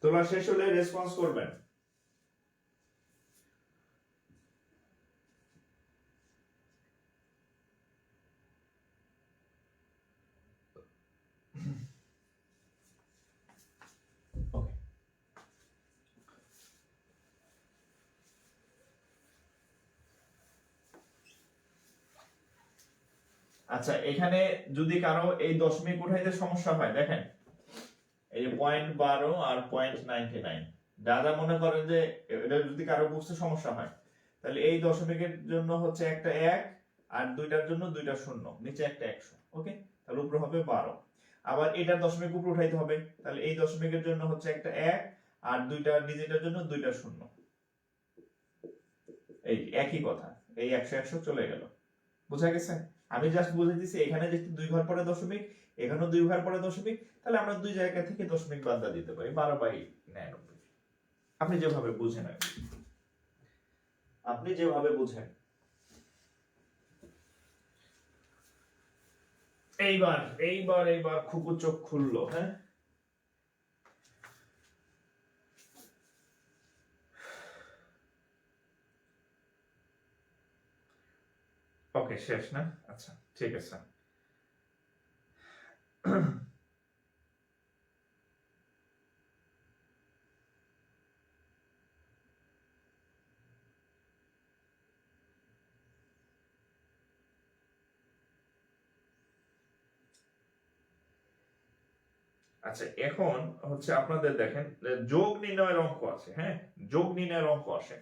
তোলা শেষ হলে রেসপন্স করবেন। আচ্ছা, এখানে যদি কারো এই দশমিক উঠাইতে সমস্যা হয়, দেখেন এই যে 0.12 আর 0.99, দাদা মনে করেন যে এটা যদি কারো বুঝতে সমস্যা হয়, তাহলে এই দশমিকের জন্য হচ্ছে একটা 1, আর দুইটার জন্য দুইটা শূন্য, নিচে একটা 100, ওকে, তাহলে উপরে হবে 12। আবার এটার দশমিক উপরে উঠাইতে হবে, তাহলে এই দশমিকের জন্য হচ্ছে একটা 1, আর দুইটা নিজেটার জন্য দুইটা শূন্য, এই একই কথা, এই 100 100 চলে গেল, বুঝা গেছে? আমি জাস্ট বুঝে দিছি এখানে যেহেতু 2 ঘর পরে দশমিক, এখানেও 2 ঘর পরে দশমিক, তাহলে আমরা দুই জায়গা থেকে দশমিক বাদ দিতে পারি, 12/99। আপনি যেভাবে বুঝেন, আপনি যেভাবে বুঝেন। এইবার এইবার এইবার খুব চোখ খুললো, হ্যাঁ ওকে, শেষ না? আচ্ছা ঠিক আছে। আচ্ছা, এখন হচ্ছে আপনাদের দেখেন যোগ নির্ণয়ের অঙ্ক আছে, হ্যাঁ যোগ নির্ণয়ের অঙ্ক আসে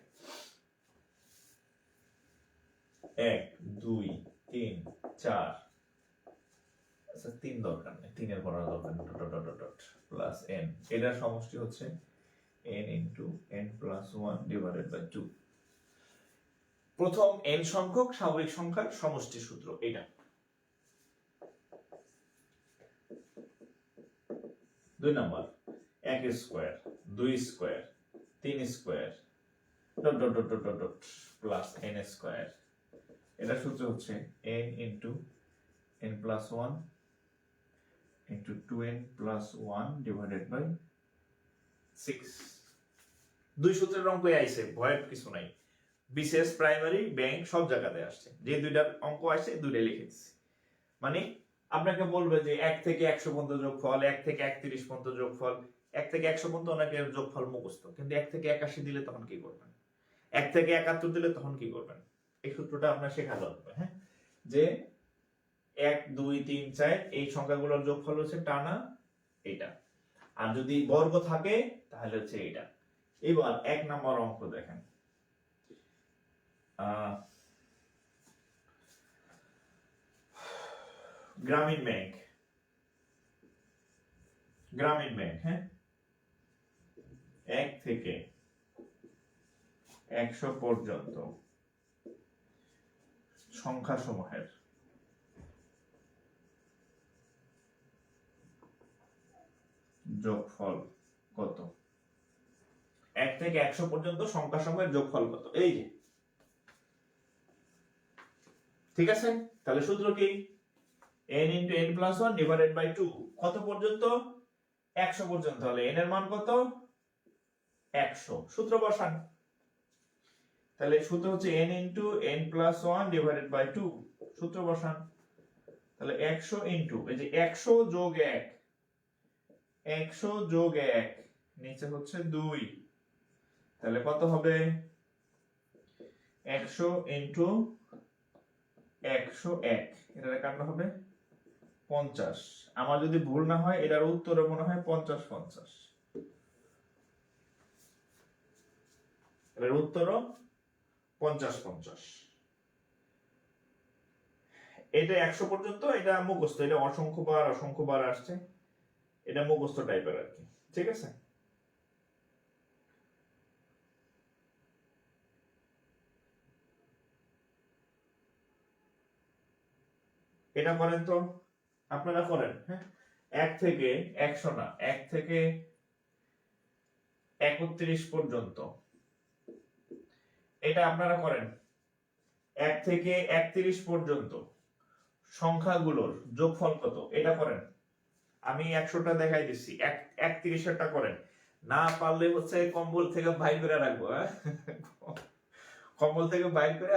1 2 3 4, আচ্ছা 3 দরকার নেই, 3 এর করার দরকার নেই, dot dot dot plus n, এটার সমষ্টি হচ্ছে n into n plus 1 divided by 2। প্রথম n সংখ্যক স্বাভাবিক সংখ্যার সমষ্টি সূত্র এটা। 2 number 1 square 2 square 3 square dot dot dot dot dot plus n square, এটা সূত্র হচ্ছে n into n plus 1 into 2n plus 1 divided by 6। দুই সূত্রের অঙ্ক আইছে, ভয়ের কিছু নাই, বিশেষ প্রাইমারি ব্যাংক সব জায়গাতে আসছে, যে দুইটার অঙ্ক আসছে দুইটাই লিখেছি। মানে আপনাকে বলবে যে 1 থেকে 100 পর্যন্ত যোগফল, 1 থেকে 31 পর্যন্ত যোগফল, 1 থেকে 100 পর্যন্ত অনেকের যোগফল মুখস্থ, কিন্তু 1 থেকে 81 দিলে তখন কি করবেন, 1 থেকে 71 দিলে তখন কি করবেন, এই সূত্রটা আপনার শেখা লাগবে, হ্যাঁ যে 1 2 3 4 এই সংখ্যাগুলোর যোগফল হচ্ছে টানা এটা, আর যদি বর্গ থাকে তাহলে হচ্ছে এটা। এবার 1 নম্বর অঙ্ক দেখেন, গ্রামীণ ব্যাংক, গ্রামীণ ব্যাংক, হ্যাঁ 1 থেকে 100 পর্যন্ত সংখ্যা সমূহের যোগফল কত? 1 থেকে 100 পর্যন্ত সংখ্যা সমূহের যোগফল কত? এই যে, ঠিক আছে, তাহলে সূত্র কি n into n plus 1 divided by 2, কত পর্যন্ত? 100 পর্যন্ত, হলে n এর মান কত? 100, সূত্র বসান, তাহলে সূত্র হচ্ছে n into n plus 1 divided by 2, সূত্র বসান, তাহলে 100 ইনটু এই যে 100 যোগ 1, 100 যোগ 1 নিচে হচ্ছে 2, তাহলে কত হবে 100 ইনটু 101, এটার কাটলে হবে 50। আমার যদি ভুল না হয় এটার উত্তরে মনে হয় 50 50, এর উত্তরও 50 50। এটা 100 পর্যন্ত, এটা মুখস্থ, এটা অসংখ্যবার আসছে, এটা মুখস্থ টাইপের আর কি, ঠিক আছে। এটা করেন তো, আপনারা করেন, হ্যাঁ। 1 থেকে 100 না, 1 থেকে 31 পর্যন্ত, এটা আপনারা করেন। 1 থেকে 31 পর্যন্ত সংখ্যাগুলোর যোগফল কত, এটা করেন। আমি 100টা দেখাই দিচ্ছি, 31টা করেন। না পারলে হচ্ছে কম্বল থেকে বাইর করে রাখবো, হ্যাঁ, কম্বল থেকে বাইর করে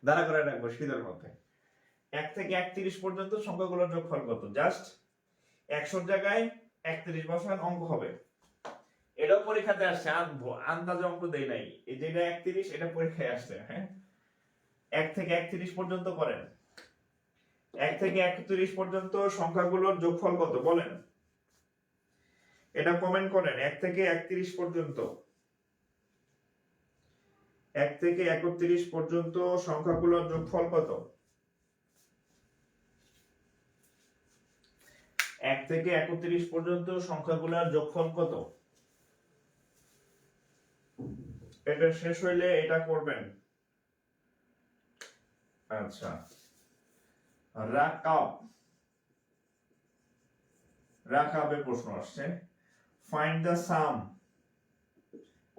দাঁড়া করে রাখবো শীতের মধ্যে। 1 থেকে 31 পর্যন্ত সংখ্যাগুলোর যোগফল কত, জাস্ট 100 জায়গায় 31 বসান, অঙ্ক হবে। এটাও পরীক্ষাতে আসছে, আন্দাজে অঙ্ক দেই নাই, এই যেটা 31 এটা পরীক্ষায় আসছে, হ্যাঁ। 1 থেকে 31 পর্যন্ত করেন। 1 থেকে 31 পর্যন্ত সংখ্যাগুলোর যোগফল কত বলেন, এটা কমেন্ট করেন। 1 থেকে 31 পর্যন্ত, 1 থেকে 31 পর্যন্ত সংখ্যাগুলোর যোগফল কত? 1 থেকে 31 পর্যন্ত সংখ্যাগুলোর যোগফল কত? এটা শেষ হইলে এটা করবেন। আচ্ছা, রাকাবে প্রশ্ন আসছে, ফাইন্ড দ্য সাম,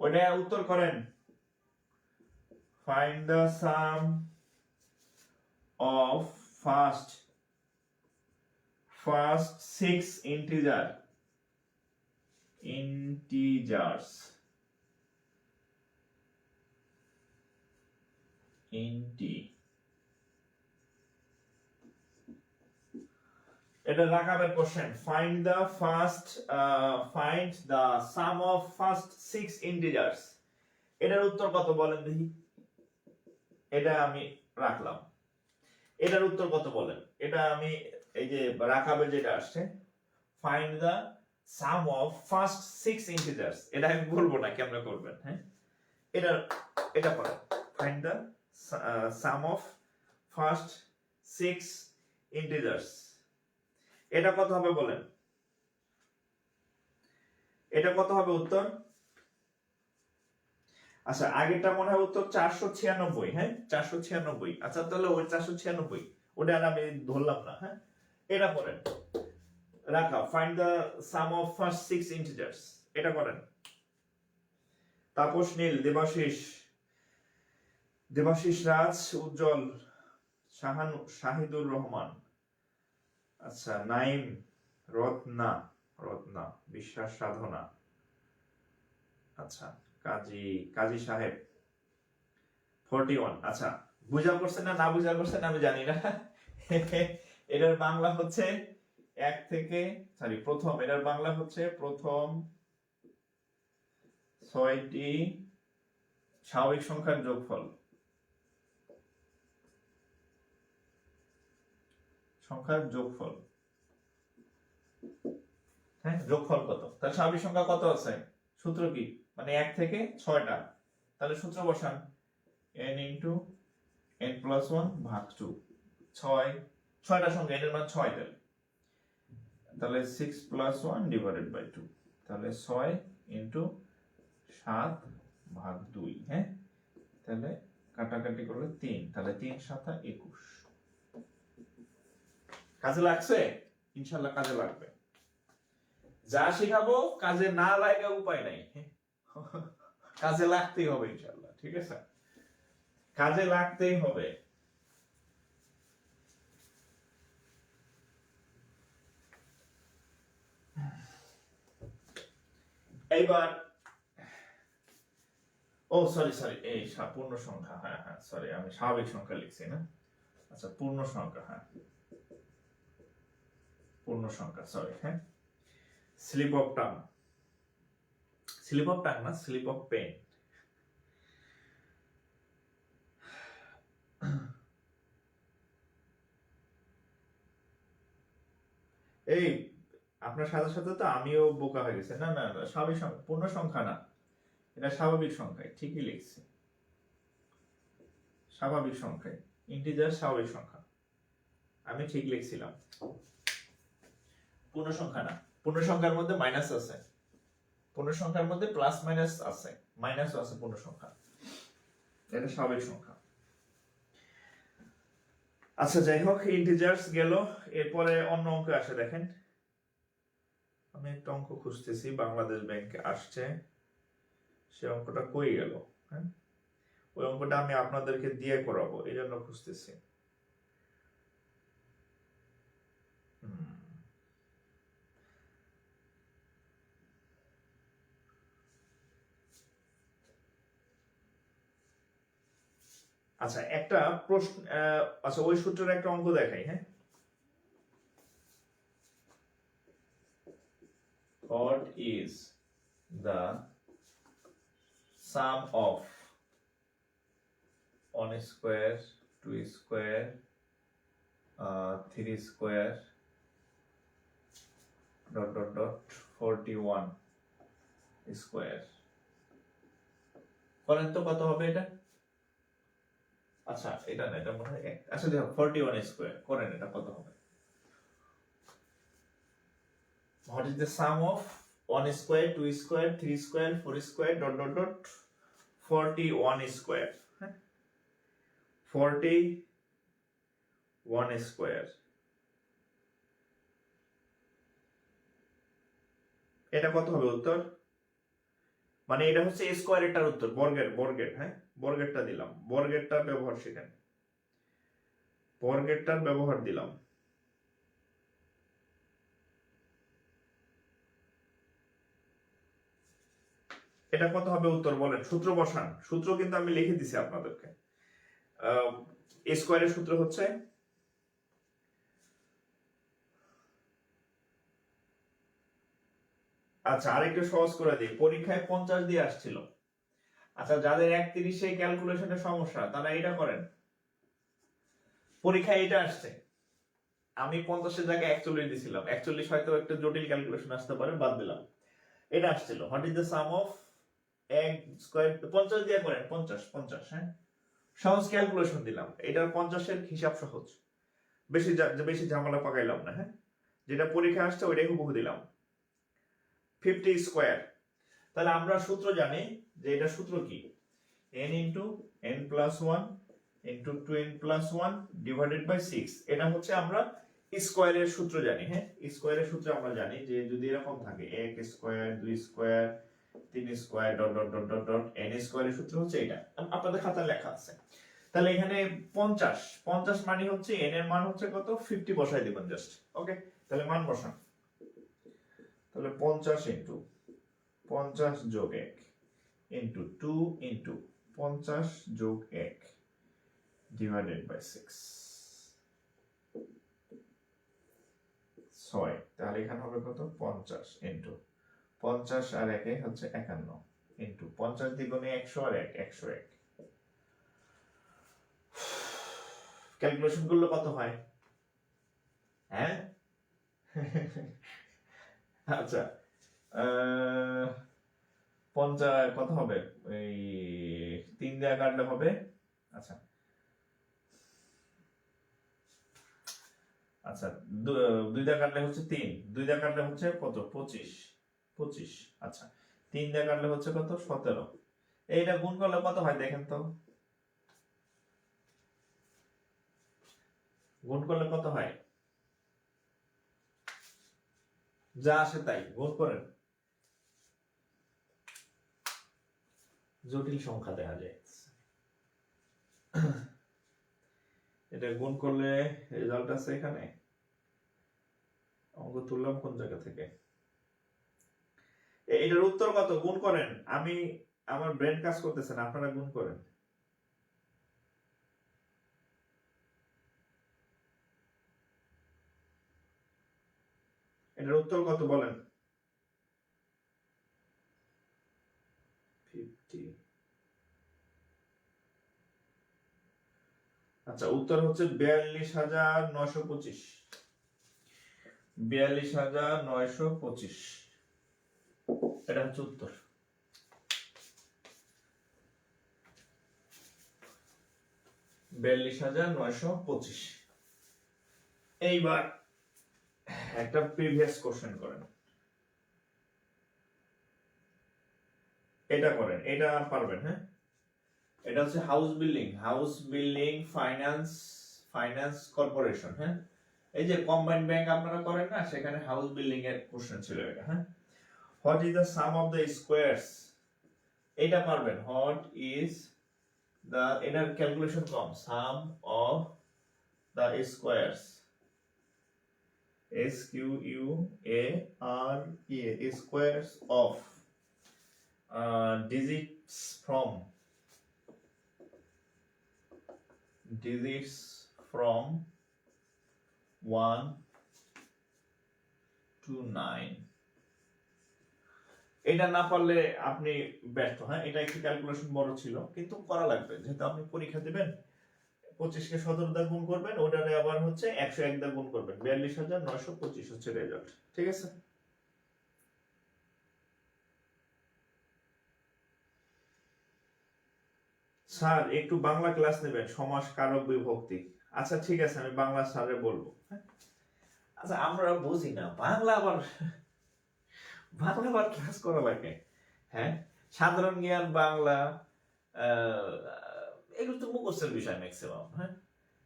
ওটা উত্তর করেন। Find the sum of first 6 integers এটা রাকাবের question. Find the sum of first 6 integers, এটার উত্তর কত বলেন দেখি। এটা আমি রাখলাম, এটার উত্তর কত বলেন। এটা আমি এই যে রাকাবে যেটা আসছে, find the sum of first 6 integers, এটা আমি বলবো না কেমনে করবেন, হ্যাঁ। এটা করেন, find the sum of first 6 integers, এটা কত হবে বলেন। এটা কত হবে উত্তর? আচ্ছা, আগেরটা মনে হয় উত্তর 496, হ্যাঁ 496। আচ্ছা, তাহলে ওই 496 ওটা আর আমি ধরলাম না, হ্যাঁ। এটা করেন, রাখা, find the sum of first 6 integers, এটা করেন। তাপস নীল, দেবাশিস রাজ, উজ্জ্বল, শাহিদুর রহমান, আচ্ছা নাইম, রত্না বিশ্বাস, সাধনা, আচ্ছা কাজী সাহেব 41। আচ্ছা, বুঝা করছেন না বুঝা করছেন আমি জানি না। এটার বাংলা হচ্ছে এটার বাংলা হচ্ছে প্রথম 6টি স্বাভাবিক সংখ্যার যোগফল। হ্যাঁ, যোগফল কত, তাহলে স্বাভাবিক সংখ্যা কত আছে, সূত্র কি, মানে 1 থেকে 6টা, তাহলে সূত্র বসান, n ইনটু n প্লাস 1 ভাগ 2, 6টা সংখ্যা, n এর মান 6, তাহলে 6 প্লাস 1 ডিভাইডেড বাই 2, তাহলে 6 ইনটু 7 ভাগ 2, হ্যাঁ। তাহলে কাটাকাটি করলে 3, তাহলে 3 7 21। কাজে লাগছে? ইনশাআল্লাহ কাজে লাগবে। যা শেখাবো কাজে না লাগা উপায় নাই, কাজে লাগতেই হবে ইনশাআল্লাহ, ঠিক আছে, কাজে লাগতেই হবে। এইবার সরি এই পূর্ণ সংখ্যা, হ্যাঁ সরি আমি স্বাভাবিক সংখ্যা লিখছি না, আচ্ছা পূর্ণ সংখ্যা, হ্যাঁ পূর্ণ সংখ্যা, সরি, হ্যাঁ, slip of tongue, slip of tongue না, স্লিপ অফ পেন। এই আপনার সাথে সাথে তো আমিও বোকা হয়ে গেছি। না না না, স্বাভাবিক সংখ্যা, পূর্ণ সংখ্যা না, এটা স্বাভাবিক সংখ্যায়, ঠিকই লিখছি, স্বাভাবিক সংখ্যায়, ইন্টিজার স্বাভাবিক সংখ্যা, আমি ঠিক লিখছিলাম, পূর্ণ সংখ্যা না। পূর্ণ সংখ্যার মধ্যে মাইনাস আছে, পূর্ণ সংখ্যার মধ্যে প্লাস মাইনাস আছে, মাইনাসও আছে পূর্ণ সংখ্যা, এটা স্বাভাবিক সংখ্যা। আচ্ছা যাই হোক, ইন্টিজার্স গেল, এরপরে অন্য অঙ্ক আসে, দেখেন আমি একটা অঙ্ক খুঁজতেছি, বাংলাদেশ ব্যাংকে আসছে, সে অঙ্কটা কই গেল? হ্যাঁ, ওই অঙ্কটা আমি আপনাদেরকে দিয়ে করাবো, এই জন্য খুঁজতেছি। আচ্ছা একটা প্রশ্ন, আচ্ছা ওই সূত্রের একটা অঙ্ক দেখাই, হ্যাঁ। What is the sum of 1 square, 2 square, 3 square, ... 41 square? করেন তো কত হবে এটা? আচ্ছা এটা না, এটা মনে হয় আচ্ছা দেখো 41 স্কয়ার করেন, এটা কত হবে? What is the sum of 1 square, 2 square, 3 square, 4 square ... 41 square, হ্যাঁ, 41 স্কয়ার, এটা কত হবে উত্তর? মানে এটা হচ্ছে স্কয়ারেরটার উত্তর, বর্গের, বর্গের, হ্যাঁ, বর্গেরটা দিলাম, বর্গেরটার ব্যবহার শিখেন, বর্গেরটার ব্যবহার দিলাম। এটা কত হবে উত্তর বলেন, সূত্র বসান, সূত্র কিন্তু আমি লিখে দিছি আপনাদেরকে। স্কয়ারের সূত্র হচ্ছে আচ্ছা আরেকটু সহজ করে দিই, পরীক্ষায় 50 দিয়ে আসছিল। আচ্ছা যাদের 31-এ ক্যালকুলেশনের সমস্যা তারা এটা করেন, পরীক্ষায় এটা আসছে, আমি 50-এর জায়গায় 41 দিছিলাম, 41 হয়তো একটু জটিল ক্যালকুলেশন আসতে পারে, বাদ দিলাম, এটা আসছিল what is the sum of এক স্কয়ার, 50 দিয়ে করেন, 50 50, হ্যাঁ, সহজ ক্যালকুলেশন দিলাম, এটার 50-এর হিসাব সহজ, বেশি বেশি ঝামেলা পাকাইলাম না, হ্যাঁ, যেটা পরীক্ষা আসছে ওইটাই হুবহু দিলাম, 50 স্কয়ার। তাহলে আমরা সূত্র জানি যে এটা সূত্র কি, n into n plus 1 into 2n plus 1 divided by 6, এটা হচ্ছে আমরা স্কয়ারের সূত্র জানি, হ্যাঁ, স্কয়ারের সূত্র আমরা জানি যে যদি এরকম থাকে 1 স্কয়ার, 2 স্কয়ার, 3 স্কয়ার ... n স্কয়ারের সূত্র হচ্ছে এটা, আপনাদের খাতায় লেখা আছে। তাহলে এখানে 50 50 মানে হচ্ছে n এর মান হচ্ছে কত, 50 বসাই দিবেন জাস্ট, ওকে, তাহলে মান বসান, তাহলে 50 ইনটু 50 যোগ 1 ইনটু 2 ইনটু 50 যোগ 1 ডিভাইডেড বাই 6, 6, তাহলে এখানে হবে কত, 50 ইনটু 50 আর 1 হচ্ছে 51 ইনটু 50 দ্বিগুণে 100 আর 1 101, ক্যালকুলেশন করলে কত হয়, হ্যাঁ? আচ্ছা 50 কত হবে, এই 3 দিয়ে কাটলে হবে, আচ্ছা আচ্ছা 2 দিয়ে কাটলে হচ্ছে 3, 2 দিয়ে কাটলে হচ্ছে কত, 25 25, আচ্ছা 3 দিয়ে কাটলে হচ্ছে কত, 17, এইটা গুণ করলে কত হয় দেখেন তো, গুণ করলে কত হয়, যা আসে তাই গুণ করেন, জটিল সংখ্যা দেখা যায়, এটা গুণ করলে রেজাল্ট আছে এখানে, অঙ্ক তুললাম কোন জায়গা থেকে, এটার উত্তর কত, গুণ করেন, আমি আমার ব্রেন কাজ করতেছে না, আপনারা গুণ করেন। এটার উত্তর কত বলেন? 50। আচ্ছা, উত্তর হচ্ছে 42,925। 42,925 এটা হচ্ছে উত্তর। $42,925। এইবার একটা প্রিভিয়াস কোশ্চেন করেন, এটা করেন, এটা পারবেন। হ্যাঁ, এটা হচ্ছে হাউস বিল্ডিং ফাইন্যান্স কর্পোরেশন। হ্যাঁ, এই যে কম্বাইন্ড ব্যাংক আপনারা করেন না, সেখানে হাউস বিল্ডিং এর কোশ্চেন ছিল এটা। হ্যাঁ, what is the sum of the squares, এটা পারবেন। হোয়াট ইজ দ্য, এটার calculation com, some of the squares, SQUARE, squares of digits from 1 to 9। এটা না পারলে আপনি ব্যর্থ। হ্যাঁ, এটা একটু ক্যালকুলেশন বড় ছিল, কিন্তু করা লাগবে, যেহেতু আপনি পরীক্ষা দিবেন। 25 কে 17 দা গুণ করবেন, ওটারে আবার হচ্ছে 101 দা গুণ করবেন, 42,925 হচ্ছে রেজাল্ট। ঠিক আছে, স্যার একটু বাংলা ক্লাস নেবেন, সমাস, কারক, বিভক্তি। আচ্ছা ঠিক আছে, আমি বাংলা স্যারে বলবো। হ্যাঁ, আচ্ছা আমরা বুঝি না বাংলা আবার ক্লাস করা লাগে। হ্যাঁ, সাধারণ জ্ঞান, বাংলা, এগুলো তো মুখস্থের বিষয় ম্যাক্সিমাম। হ্যাঁ,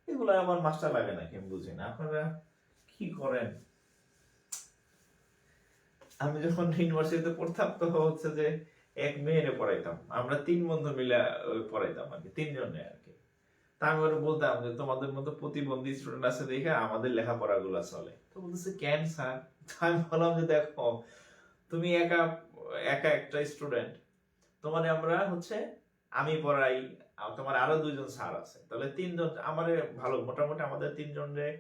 এগুলো আমার মাস্টার লাগে নাকি আমি বুঝি না, আপনারা কি করেন। আমি যখন ইউনিভার্সিটিতে পড়তাম তো হচ্ছে যে এক মেয়েরে পড়াইতাম, আমরা 3 বন্ধু মিলে পড়াইতাম আর কি, 3 জনে আর কি। তা আমি ওরা বলতাম যে তোমাদের মতো প্রতিবন্ধী স্টুডেন্ট আছে দেখে আমাদের লেখাপড়া গুলা চলে। তো বলতেছে কেন স্যার? আমি বললাম যে দেখো, তুমি একা একা একটা স্টুডেন্ট, তোমার আমরা হচ্ছে আমি পড়াই, তোমার আরো 2 জন স্যার আছে, তাহলে 3 জন আমারে ভালো, মোটামুটি আমাদের 3 জনের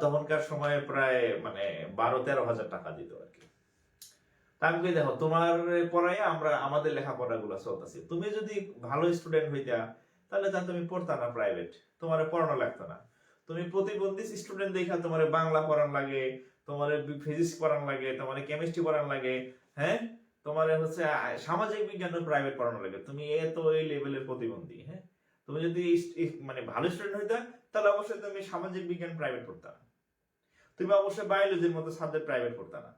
তখনকার সময়ে প্রায় মানে 12-13 হাজার টাকা দিত আর কি। আমি দেখো তোমার পড়াই আমরা আমাদের লেখাপড়া গুলো চলতেছি, তুমি যদি ভালো স্টুডেন্ট হইতা তাহলে তা তুমি পড়তা না প্রাইভেট, তোমার পড়ানো লাগতো না। তুমি প্রতিবন্ধী স্টুডেন্ট দেখা তোমার বাংলা পড়ান লাগে, তোমার ফিজিক্স পড়ান লাগে, তোমার কেমিস্ট্রি পড়ান লাগে। হ্যাঁ, তোমার হচ্ছে সামাজিক বিজ্ঞান প্রাইভেট পড়ানো লাগে, তুমি এত এই লেভেলের প্রতিবন্ধী। হ্যাঁ, তুমি যদি মানে ভালো স্টুডেন্ট হইতা তাহলে অবশ্যই তুমি সামাজিক বিজ্ঞান প্রাইভেট পড়তা না, তুমি অবশ্যই বায়োলজির মতো সাবজেক্ট প্রাইভেট পড়তা না,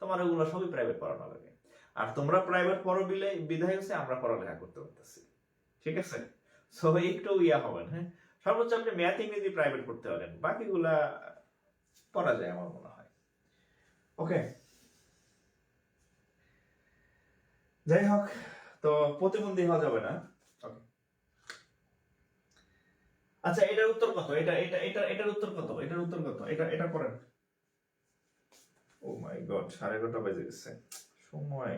তোমার ওগুলো সবই প্রাইভেট পড়ানো লাগে। আর তোমরা প্রাইভেট পড়ো বিধায় হচ্ছে আমরা পড়ালেখা করতে পারতেছি। ঠিক আছে, সো একটু ইয়া হবেন। হ্যাঁ, সর্বোচ্চ আপনি ম্যাথ ইংরেজি প্রাইভেট পড়তে পারেন, বাকিগুলা পড়া যায় আমার মনে হয়। ওকে, যাই হোক, তো প্রতিবন্ধী হওয়া যাবে না। আচ্ছা, এটার উত্তর কত? এটার উত্তর কত? এটা করেন। ও মাই গড, 11:30 বেজে গেছে। সময়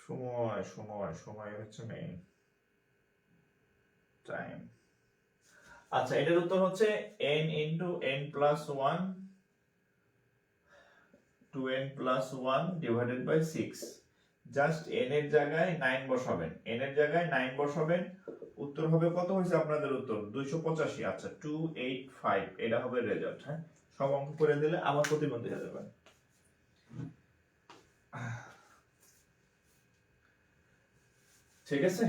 সময় সময় সময় হচ্ছে নেই, টাইম। আচ্ছা, এটার উত্তর হচ্ছে n into n plus 1 2n plus 1 divided by 6। Just n এর জায়গায় 9 বসাবেন, n এর জায়গায় 9 বসাবেন, উত্তর হবে কত হয়েছে আপনাদের উত্তর? 285। আচ্ছা, 285 এটা হবে রেজাল্ট। হ্যাঁ, সব অঙ্ক করে দিলে আবার প্রতিবন্ধী হয়ে যাবেন। ঠিক আছে,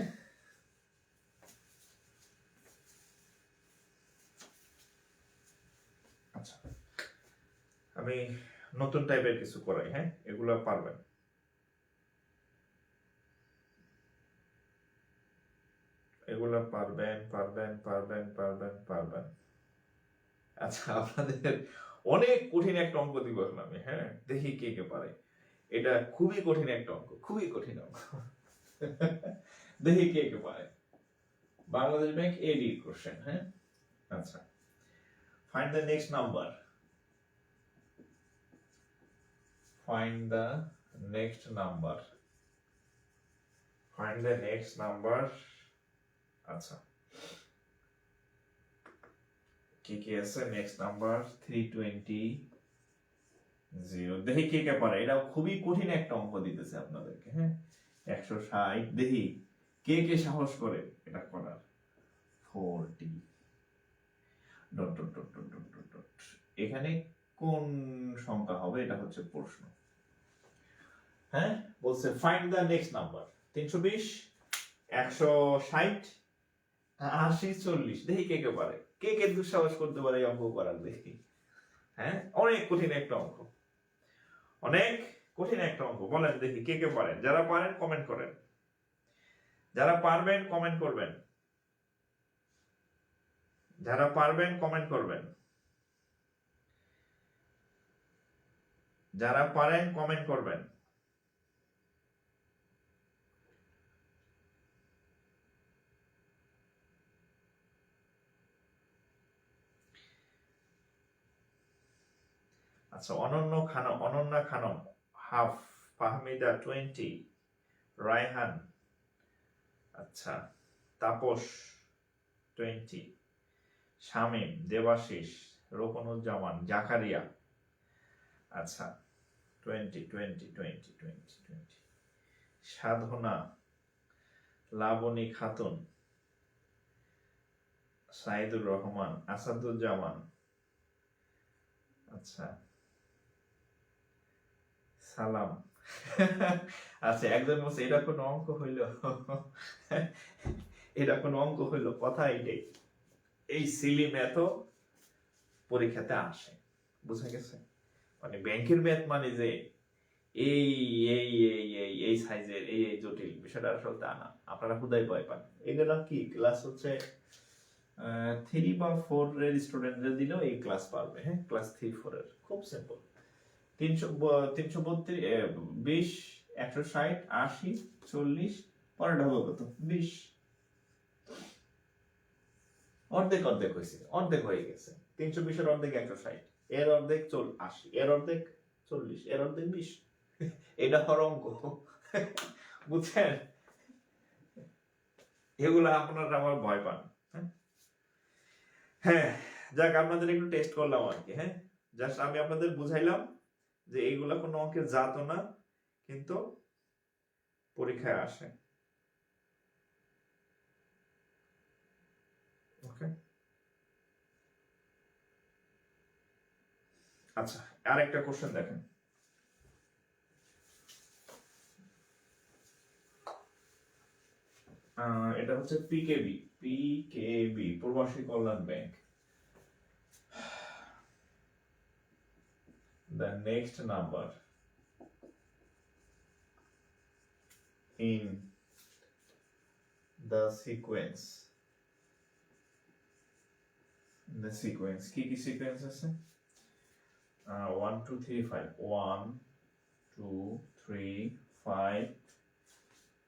আচ্ছা আমি নতুন টাইপের কিছু করাই। হ্যাঁ, এগুলো পারবেন। এগুলো পারবেন পারবেন পারবেন পারবেন পারবেন। আচ্ছা, আপনাদের অনেক কঠিন একটা অঙ্ক দিব এখন আমি। হ্যাঁ, দেখি কে কে পারে। এটা খুবই কঠিন একটা অঙ্ক, খুবই কঠিন অঙ্ক। দেখি কে কে পারে। বাংলাদেশ ব্যাংক এডি কোশ্চেন। হ্যাঁ, আচ্ছা, find the next number. Find the next number. Find the next number. আচ্ছা, কি আছে নেক্সট নাম্বার 320 দেখি কে পারে। এটা খুবই কঠিন একটা অঙ্ক দিতেছে আপনাদেরকে, হ্যাঁ 160। দেখি কে সাহস করে এটা করার। 40 dot dot dot dot dot dot dot. এখানে কোন সংখ্যা হবে এটা হচ্ছে প্রশ্ন। হ্যাঁ বলছে ফাইন্ড দ্য নেক্সট নাম্বার। 320, 160, 80, 40। দেখি কে পারে, কে দুঃসাহস করতে পারে এই অঙ্ক করার। দেখি, হ্যাঁ অনেক কঠিন একটা অঙ্ক, অনেক কঠিন একটা অঙ্ক। বলেন দেখি কে পারেন। যারা পারেন কমেন্ট করেন, যারা পারবেন কমেন্ট করবেন, যারা পারবেন কমেন্ট করবেন, যারা পারেন কমেন্ট করবেন। আচ্ছা অনন্যা খানম হাফ, ফাহমিদা 20, রায়হান, আচ্ছা তাপস 20, শামীম, দেবাশিস, রোকনুজ্জামান, জাকারিয়া, আচ্ছা 20 20 20 20 20, সাধনা, লাবণী খাতুন, সাইদুর রহমান, আসাদুজ্জামান, আচ্ছা সালাম। আচ্ছা একজন বলছে এটা কোন অঙ্ক হইল, এটা কোন অঙ্ক হইল? কথা এটাই, এই সিলি ম্যাথও পরীক্ষাতে আসে, বুঝা গেছে? মানে ব্যাংকের ম্যাথ মানে যে এই এই এই এই এই সাইজের এই এই জটিল বিষয়টা আসলে তা না। আপনারা হুদাই ভয় পান। এগুলো কি ক্লাস হচ্ছে 3 বা 4 এর স্টুডেন্টদের দিলেও এই ক্লাস পারবে, হ্যাঁ ক্লাস 3 4 এর খুব সিম্পল। 332, 20, 160, 80, 40, পরেরটা হবে কত? 20। অর্ধেক অর্ধেক হয়েছে, অর্ধেক হয়ে গেছে। 320 এর অর্ধেক 160, এর অর্ধেক 80, এর অর্ধেক 40, এর অর্ধেক 20। এটা হর অঙ্ক, বুঝছেন? এগুলো আপনারা আমার ভয় পান। হ্যাঁ যাক আপনাদের একটু টেস্ট করলাম আর কি। হ্যাঁ জাস্ট আমি আপনাদের বুঝাইলাম যে এইগুলা কোনো অঙ্কের জাতও না, কিন্তু পরীক্ষায় আসে। ওকে আচ্ছা আরেকটা কোশ্চেন দেখেন। এটা হচ্ছে PKB Probashi Kallyan bank. The next number in the sequence, কি সিকোয়েন্স আছে? 1 2 3 5, 1 2 3 5,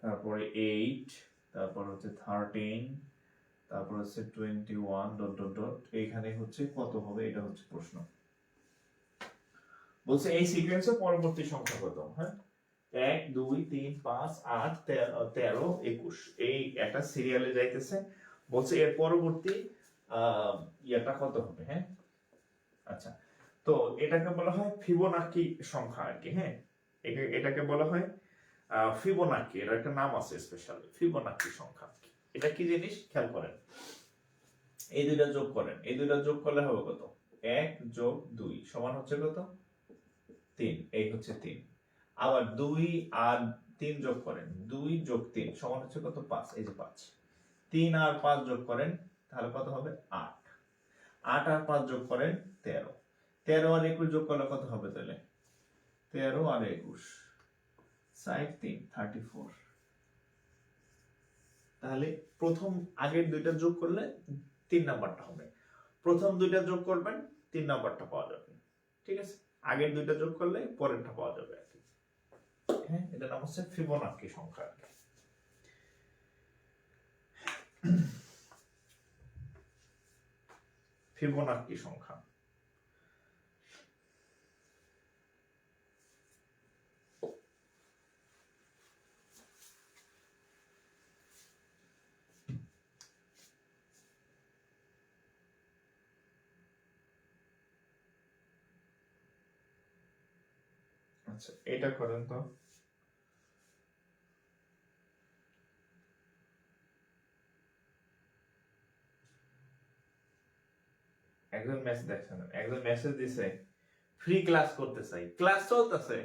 তারপরে 8, তারপর হচ্ছে 13, তারপর হচ্ছে 21 ডট ডট ডট। এইখানে হচ্ছে কত হবে এটা হচ্ছে প্রশ্ন। বলছে এই সিকোয়েন্সের পরবর্তী সংখ্যা কত? হ্যাঁ 1 2 3 5 8 13 21, এই একটা সিরিয়ালে যাইতেছে। বলছে এর পরবর্তী ইয়াটা কত হবে? হ্যাঁ আচ্ছা তো এটাকে বলা হয় ফিবোনাকি সংখ্যা আর কি। হ্যাঁ এটাকে বলা হয় ফিবোনাকি, এর একটা নাম আছে স্পেশাল, ফিবোনাকি সংখ্যা। এটা কি জিনিস খেয়াল করেন, এই দুইটা যোগ করেন, এই দুইটা যোগ করলে হবে কত? 1 যোগ 2 সমান হচ্ছে কত? 3, এই হচ্ছে 3। আবার 2 আর 3 যোগ করেন, 2 যোগ 3 সমান হচ্ছে কত? 5, এই যে 5। 3 আর 5 যোগ করেন তাহলে কত হবে? 8। 8 আর 5 যোগ করেন 13। 13 আর 21 যোগ করলে কত হবে তাহলে? 13 আর 21 60 3 34। তাহলে প্রথম আগের দুইটা যোগ করলে 3 নাম্বারটা হবে, প্রথম দুইটা যোগ করবেন 3 নাম্বারটা পাওয়া যাবে। ঠিক আছে, আগের দুইটা যোগ করলে পরেরটা পাওয়া যাবে আর কি। হ্যাঁ এটা নাম হচ্ছে ফিবোনাকি সংখ্যা। ফিবোনাকি সংখ্যা। আচ্ছা এটা করেন তো। একজন মেসেজ দেখছেন, একজন মেসেজ দিছে ফ্রি ক্লাস করতে চাই, ক্লাস চলতেছে,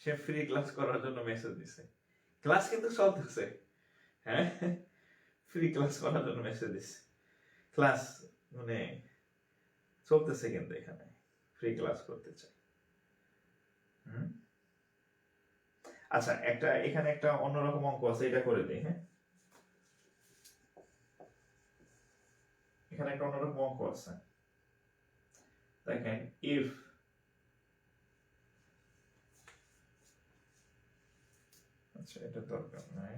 সে ফ্রি ক্লাস করার জন্য মেসেজ দিছে, ক্লাস কিন্তু চলতেছে, হ্যাঁ ফ্রি ক্লাস করার জন্য মেসেজ দিছে, ক্লাস মানে চলতেছে কিন্তু এখানে ফ্রি ক্লাস করতে চাই। আচ্ছা একটা এখানে একটা অন্যরকম অঙ্ক আছে, এটা করে দিই। হ্যাঁ এখানে একটা অন্যরকম অঙ্ক আছে, দেখেন ইফ আচ্ছা এটা দরকার নাই,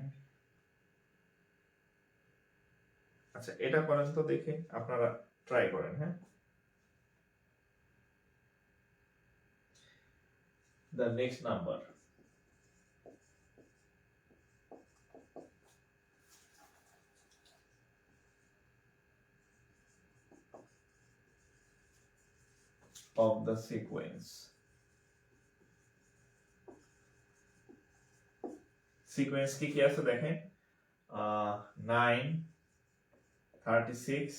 আচ্ছা এটা করেন তো দেখি, আপনারা ট্রাই করেন। হ্যাঁ the next number of the sequence কি কি আছে দেখেন, 9 36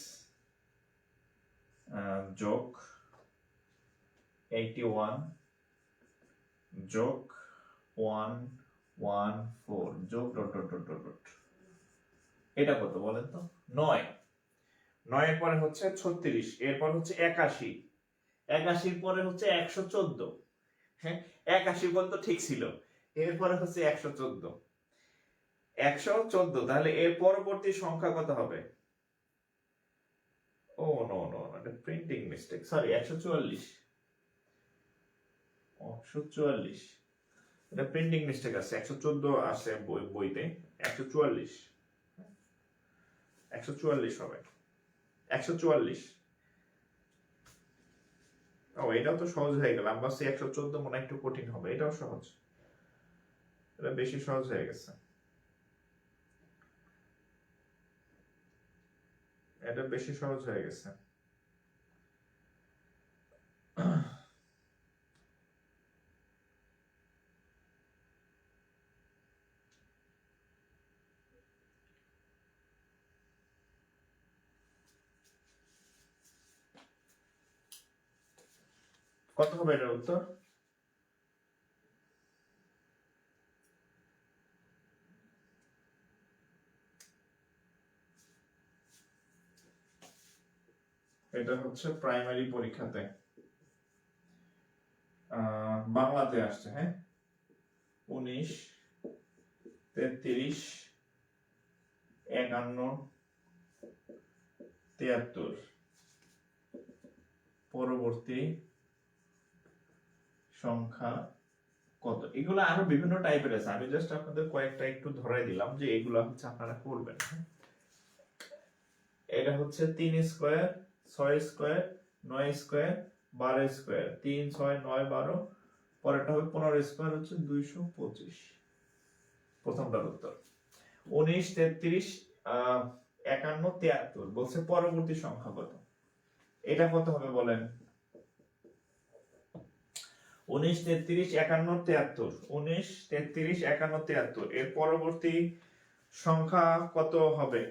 যোগ 81 যোগ 114 যোগ dot dot dot dot dot, এটা কত বলেন তো? 9, 9 এর পরে হচ্ছে 36, এরপর হচ্ছে 81, 81 পরে হচ্ছে 114, হ্যাঁ 81 পর্যন্ত ঠিক ছিল, এরপরে হচ্ছে 114, 114, তাহলে এর পরবর্তী সংখ্যা কত হবে? ও নো নো এটা প্রিন্টিং মিস্টেক, সরি 144, 144 এটা প্রিন্টিং মিস্টেক আছে, 114 আছে বইতে, 144, 144 হবে, 144। ও এটাও তো সহজ হয়ে গেল, আমরা 114 মনে একটু কঠিন হবে, এটাও সহজ, এটা বেশি সহজ হয়ে গেছে, এটা বেশি সহজ হয়ে গেছে। কত হবে এটার উত্তর? এটা হচ্ছে প্রাইমারি পরীক্ষাতে বাংলাতে আসছে। হ্যাঁ 19 33 51 73 পরবর্তী সংখ্যা কত? এগুলো আরো বিভিন্ন টাইপের আছে, আমি জাস্ট আপনাদের কয়েকটা একটু ধরাই দিলাম যে এগুলো হচ্ছে আপনারা করবেন। এটা হচ্ছে 3 স্কয়ার 6 স্কয়ার 9 স্কয়ার 12 স্কয়ার, 3 6 9 12, পরেরটা হবে 15 স্কয়ার হচ্ছে 225, প্রথমটার উত্তর। 19 33 51 73 বলছে পরবর্তী সংখ্যা কত, এটা কত হবে বলেন? 19 33 51 73, 19 33 51 73, এর পরবর্তী সংখ্যা কত হবে?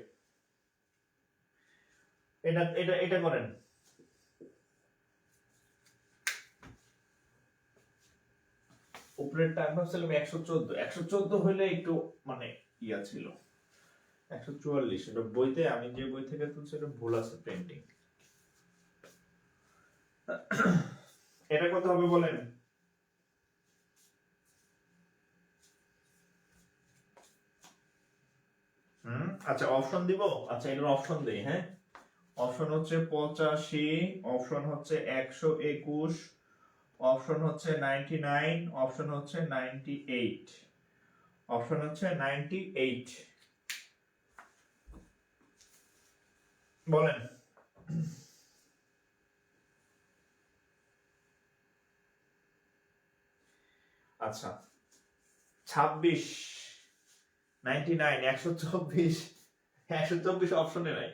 এটা এটা এটা করেন। উপরেরটা আমি ভাবছিলাম 114, 114 হইলে একটু মানে ইয়া ছিল, 144 এটা বইতে, আমি যে বই থেকে তুলছি এটা ভুল আছে প্রিন্টিং। এটা কত হবে বলেন? আচ্ছা অপশন দিব, আচ্ছা এটার অপশন দেই। হ্যাঁ অপশন হচ্ছে 85, অপশন হচ্ছে 121, অপশন হচ্ছে 99, অপশন হচ্ছে 98, অপশন হচ্ছে 98, বলেন। আচ্ছা 26 99 124, 124 অপশনে নাই,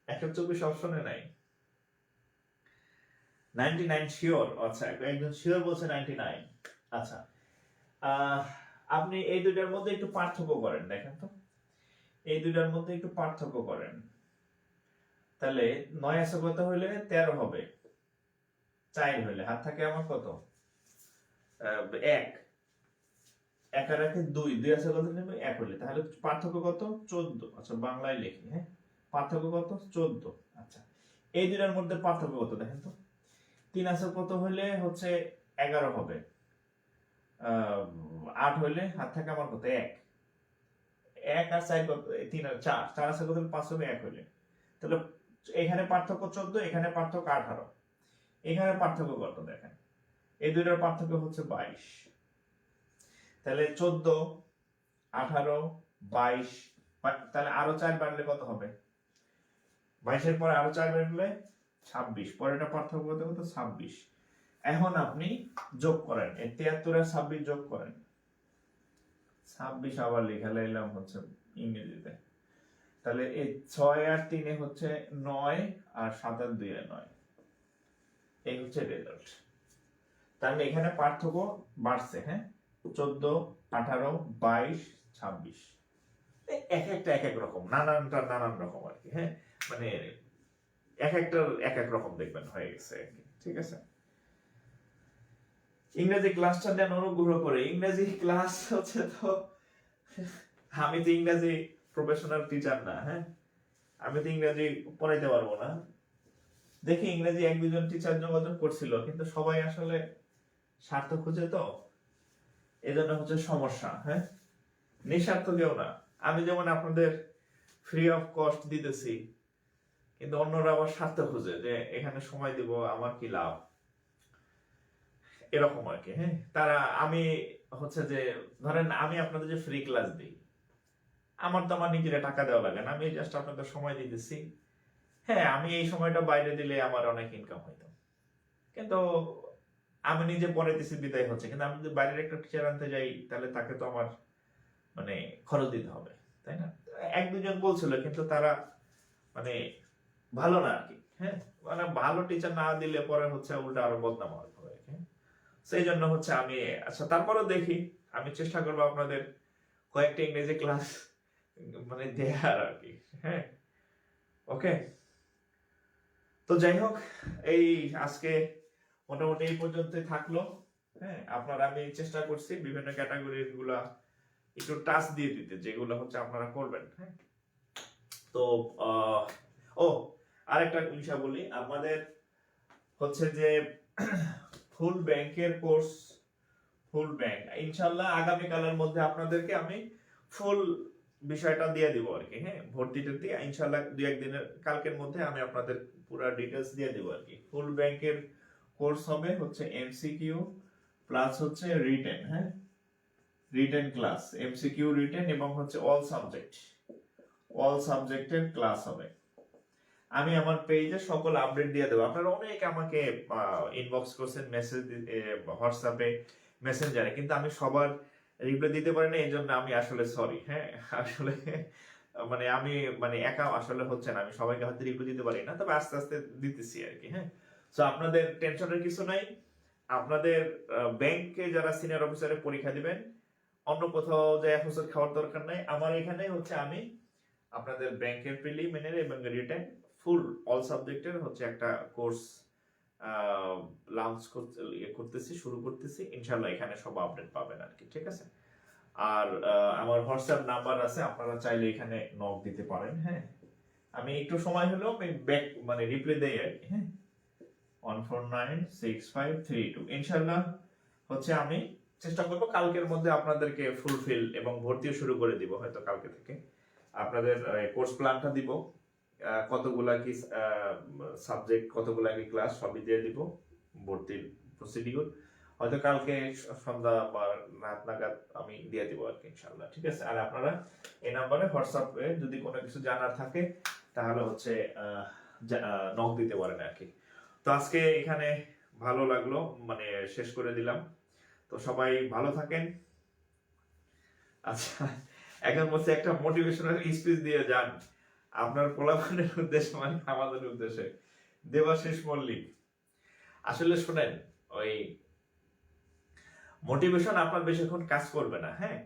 124 অপশনে নাই। 99 শিওর? আচ্ছা, একজন শিওর বলছে 99। আচ্ছা, আহ, আপনি এই দুইটার মধ্যে একটু পার্থক্য করেন, দেখেন তো, এই দুইটার মধ্যে একটু পার্থক্য করেন। তাহলে 9 আছে কত হইলে 13 হবে, 4 হইলে হাত থাকে আমার কত, 1, 1 আর 1 2, 2 আছে কত নেবে 1 হইলে, তাহলে পার্থক্য কত, 14। আচ্ছা, বাংলায় লিখি, হ্যাঁ, পার্থক্য কত, 14। আচ্ছা, এই দুইটার মধ্যে পার্থক্য কত দেখেন তো, 3 আছে কত হইলে হচ্ছে 11 হবে, 8 হইলে হাত থাকে আমার কত, 1, 1 আর 4 কত, 3 আর 4, 4 আছে কত, 5 হবে 1 হইলে। তাহলে এখানে পার্থক্য 14, এখানে পার্থক্য 18, এখানে পার্থক্য কত দেখেন, এই দুইটার পার্থক্য হচ্ছে 22। তাহলে 14, 18, 22, তাহলে আরো 4 বাড়লে কত হবে, 22 এর পরে আরো 4 বাড়লে 26, পরেরটা পার্থক্য কত, 26। এখন আপনি যোগ করেন, এই 73 আর 26 যোগ করেন, 26 আবার লিখে লাইলাম হচ্ছে ইংরেজিতে। তাহলে এই 6 আর 3 হচ্ছে 9, আর 7 আর 2 9, এই হচ্ছে রেজাল্ট। তাহলে এখানে পার্থক্য বাড়ছে, হ্যাঁ, 14, 18, 22, 26, এক একটা এক এক রকম, নানানটা নানান রকম আর কি, হ্যাঁ, মানে এক একটার এক এক রকম দেখবেন হয়ে গেছে আর কি, ঠিক আছে। ইংরেজি ক্লাসটা দেন অনুগ্রহ করে, ইংরেজি ক্লাস হচ্ছে তো, আমি তো ইংরেজি প্রফেশনাল টিচার না, হ্যাঁ, আমি তো ইংরেজি পড়াইতে পারবো না। দেখি ইংরেজি 1-2 জন টিচার যোগাযোগ করছিল, কিন্তু সবাই আসলে স্বার্থ খুঁজে, তো এজন্য হচ্ছে সমস্যা, হ্যাঁ, নিঃস্বার্থ কেউ না। আমি যেমন আপনাদের ফ্রি অফ কস্ট দিতেছি, কিন্তু অন্যরা আবার স্বার্থ খুঁজে যে এখানে সময় দিব, আমার কি লাভ, এরকম আর কি, হ্যাঁ। তারা, আমি হচ্ছে যে, ধরেন আমি আপনাদের যে ফ্রি ক্লাস দিই, আমার তো আমার নিজের টাকা দেওয়া লাগে না, আমি জাস্ট আপনাদের সময় দিতেছি। হ্যাঁ, আমি এই সময়টা বাইরে দিলে আমার অনেক ইনকাম হইতো, কিন্তু আমি নিজে পড়াইতেছি বিদায় হচ্ছে, কিন্তু আমি যদি বাইরের একটা টিচার আনতে যাই, তাহলে তাকে তো আমার মানে খরচ দিতে হবে, তাই না। 1-2 জন বলছিল, কিন্তু তারা মানে ভালো না আর কি, হ্যাঁ, মানে ভালো টিচার না দিলে পরে হচ্ছে উল্টা আরো বদনাম হবে, হ্যাঁ। সেই জন্য হচ্ছে আমি, আচ্ছা তারপরেও দেখি, আমি চেষ্টা করবো আপনাদের কয়েকটা ইংরেজি ক্লাস মানে দেয়ার আর কি, হ্যাঁ, ওকে। তো যাই হোক, এই আজকে মোটামুটি এই পর্যন্তই থাকলো, হ্যাঁ। আপনারা, আমি চেষ্টা করছি বিভিন্ন ক্যাটাগরি গুলা একটু টাচ দিয়ে দিতে, যেগুলো হচ্ছে আপনারা করবেন, হ্যাঁ। তো ও, আরেকটা বিষয় বলি, আমাদের হচ্ছে যে ফুল ব্যাংকের কোর্স, ফুল ব্যাংক ইনশাল্লাহ আগামীকালের মধ্যে আপনাদেরকে আমি ফুল বিষয়টা দিয়ে দিব আর কি, হ্যাঁ, ভর্তিটা দিয়ে ইনশাল্লাহ 2-1 দিনের, কালকের মধ্যে আমি আপনাদের পুরো ডিটেলস দিয়ে দিব আর কি। ফুল ব্যাংকের কোর্স হবে হচ্ছে এমসিকিউ প্লাস হচ্ছে রিটেন, হ্যাঁ, রিটেন ক্লাস, এমসিকিউ রিটেন, এবং হচ্ছে অল সাবজেক্টের ক্লাস হবে। আমি আমার পেজে সকল আপডেট দিয়ে দেবো। আপনারা অনেক আমাকে ইনবক্স করছেন, মেসেজ, হোয়াটসঅ্যাপে, মেসেঞ্জারে, কিন্তু আমি সবার রিপ্লাই দিতে পারি না, এই জন্য আমি আসলে সরি, হ্যাঁ, আসলে মানে আমি মানে একা আসলে হচ্ছে না, আমি সবাইকে হয়তো রিপ্লাই দিতে পারি না, তবে আস্তে আস্তে দিতেছি আর কি, হ্যাঁ। তো আপনাদের টেনশনের কিছু নাই, আপনাদের ব্যাংকে যারা সিনিয়র অফিসারের পরীক্ষা দিবেন, অন্য কোথাও যায় হোস্টেল খাওয়ার দরকার নাই, আমার এখানে হচ্ছে আমি আপনাদের ব্যাংকের প্রিলিমিনারি এবং রিটেন ফুল অল সাবজেক্টের হচ্ছে একটা কোর্স লঞ্চ করতেছি, শুরু করতেছি ইনশাল্লাহ, এখানে সব আপডেট পাবেন আর কি, ঠিক আছে। আর আমার হোয়াটসঅ্যাপ নাম্বার আছে, আপনারা চাইলে এখানে নক দিতে পারেন, হ্যাঁ, আমি একটু সময় হলেও আমি ব্যাক মানে রিপ্লাই দেই আর কি, হ্যাঁ, 1496532, ইনশাল্লাহ হচ্ছে আমি চেষ্টা করবো কালকের মধ্যে আপনাদেরকে ফুলফিল এবং ভর্তিও শুরু করে দিব, হয়তো কালকে থেকে আপনাদের কোর্স প্ল্যানটা দিব, কতগুলা কি সাবজেক্ট, কতগুলা কি ক্লাস, সবই দিয়ে দিব, ভর্তির প্রসিডিউর হয়তো কালকে সন্ধ্যা বা রাত নাগাদ আমি দিয়ে দিব আর কি, ইনশাআল্লাহ, ঠিক আছে। আর আপনারা এই নাম্বারে হোয়াটসঅ্যাপে যদি কোনো কিছু জানার থাকে, তাহলে হচ্ছে নক দিতে পারেন আর কি। তো আজকে এখানে ভালো লাগলো, মানে শেষ করে দিলাম। তো সবাই ভালো থাকেন। আচ্ছা, এখন বলছে একটা মোটিভেশনাল স্পিচ দিয়ে যান আপনার পোলাপানের উদ্দেশ্যে, মানে আমাদের উদ্দেশ্যে। দেবাশিস মল্লিক, আসলে শুনেন, ওই মোটিভেশন আপনার বেশিক্ষণ কাজ করবে না, হ্যাঁ।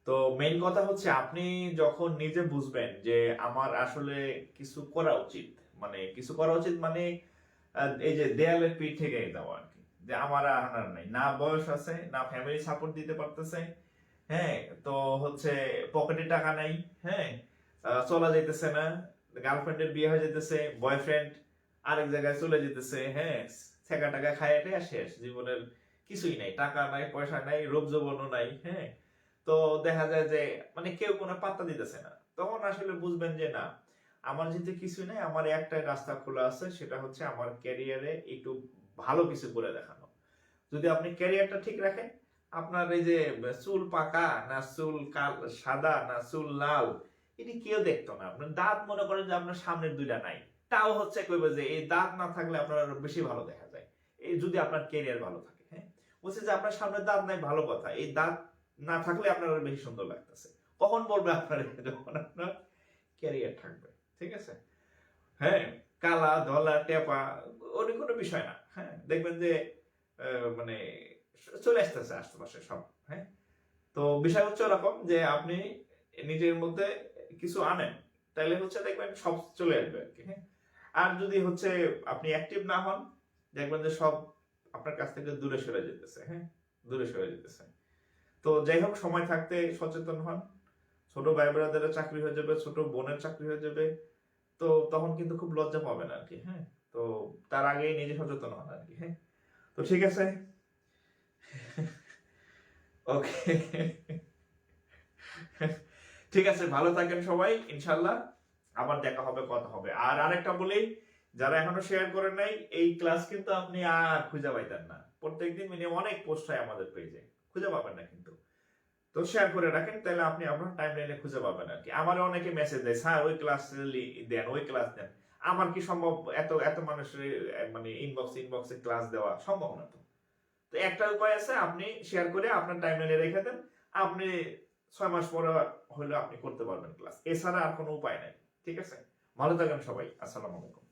তো মেইন কথা হচ্ছে আপনি যখন নিজে বুঝবেন যে আমার আসলে কিছু করা উচিত, মানে কিছু করা উচিত মানে এই যে দেয়ালের পিঠ থেকে দেওয়া আর কি, যে আমার আর নাই, না বয়স আছে, না ফ্যামিলি সাপোর্ট দিতে পারতেছে, হ্যাঁ, তো হচ্ছে পকেটে টাকা নাই, হ্যাঁ, চলা যাইতেছে না, গার্লফ্রেন্ডের বিয়ে হয়ে যেতেছে, বয়ফ্রেন্ড আরেক জায়গায় চলে যেতেছে, হ্যাঁ, ছেঁকা টাকা খায় এটা শেষ, জীবনের কিছুই নাই, টাকা নাই, পয়সা নাই, রূপ যৌবনও নাই, হ্যাঁ। তো দেখা যায় যে মানে কেউ কোনো পাত্তা দিতেছে না, তখন আসলে বুঝবেন যে না, আমার যেতে কিছুই নাই, আমার একটাই রাস্তা খোলা আছে, সেটা হচ্ছে আমার ক্যারিয়ারে একটু ভালো কিছু করে দেখানো। যদি আপনি ক্যারিয়ারটা ঠিক রাখেন, আপনার এই যে চুল পাকা না চুল কাল সাদা না চুল লাল, এটি কেউ দেখতো না। আপনার দাঁত মনে করেন যে আপনার সামনের দুইটা নাই, তাও হচ্ছে কইবে যে এই দাঁত না থাকলে আপনার আরো বেশি ভালো দেখা যায়, এই যদি আপনার ক্যারিয়ার ভালো থাকে, হ্যাঁ। বলছে যে আপনার সামনের দাঁত নাই, ভালো কথা, এই দাঁত না থাকলে আপনার আরো বেশি সুন্দর লাগতেছে। কখন বলবে আপনার? যখন আপনার ক্যারিয়ার থাকবে, ঠিক আছে। হ্যাঁ, কালা ধলা টেপা ওর কোনো বিষয় না, হ্যাঁ, দেখবেন যে মানে চলে আসতেছে আশেপাশে সব, হ্যাঁ। তো বিষয় হচ্ছে এরকম যে আপনি নিজের মধ্যে কিছু আনেন, তাহলে হচ্ছে দেখবেন সব চলে আসবে আর কি, হ্যাঁ। আর যদি হচ্ছে আপনি অ্যাক্টিভ না হন, দেখবেন যে সব আপনার কাছ থেকে দূরে সরে যেতেছে, হ্যাঁ, দূরে সরে যেতেছে। তো যাই হোক, সময় থাকতে সচেতন হন। ছোট ভাই ব্রাদারের চাকরি হয়ে যাবে, ছোট বোনের চাকরি হয়ে যাবে, তো তখন কিন্তু খুব লজ্জা পাবেন আর কি, হ্যাঁ। তো তার আগেই নিজে সচেতন হন আর কি, হ্যাঁ। তো ঠিক আছে, ওকে, ঠিক আছে, ভালো থাকেন সবাই, ইনশাল্লাহ আবার দেখা হবে, কথা হবে। আর আরেকটা বলি, যারা এখনো শেয়ার করেন নাই, এই ক্লাস কিন্তু আপনি আর খুঁজে পাইতেন না, প্রত্যেকদিন মিনিমাম অনেক পোস্ট হয় আমাদের পেজে, খুঁজে পাবেন না কিন্তু। তো শেয়ার করে রাখেন, তাহলে আপনি আপনার টাইম লাইনে খুঁজে পাবেন আর কি। আমার অনেকে মেসেজ দেয়, স্যার ওই ক্লাস দেন, ওই ক্লাস দেন। আমার কি সম্ভব এত এত মানুষের মানে ইনবক্সে ক্লাস দেওয়া সম্ভব না। তো তো একটা উপায় আছে, আপনি শেয়ার করে আপনার টাইম লাইনে রেখে দেন, আপনি 6 মাস পরে হলে আপনি করতে পারবেন ক্লাস, এছাড়া আর কোনো উপায় নাই। ঠিক আছে, ভালো থাকেন সবাই, আসসালামু আলাইকুম।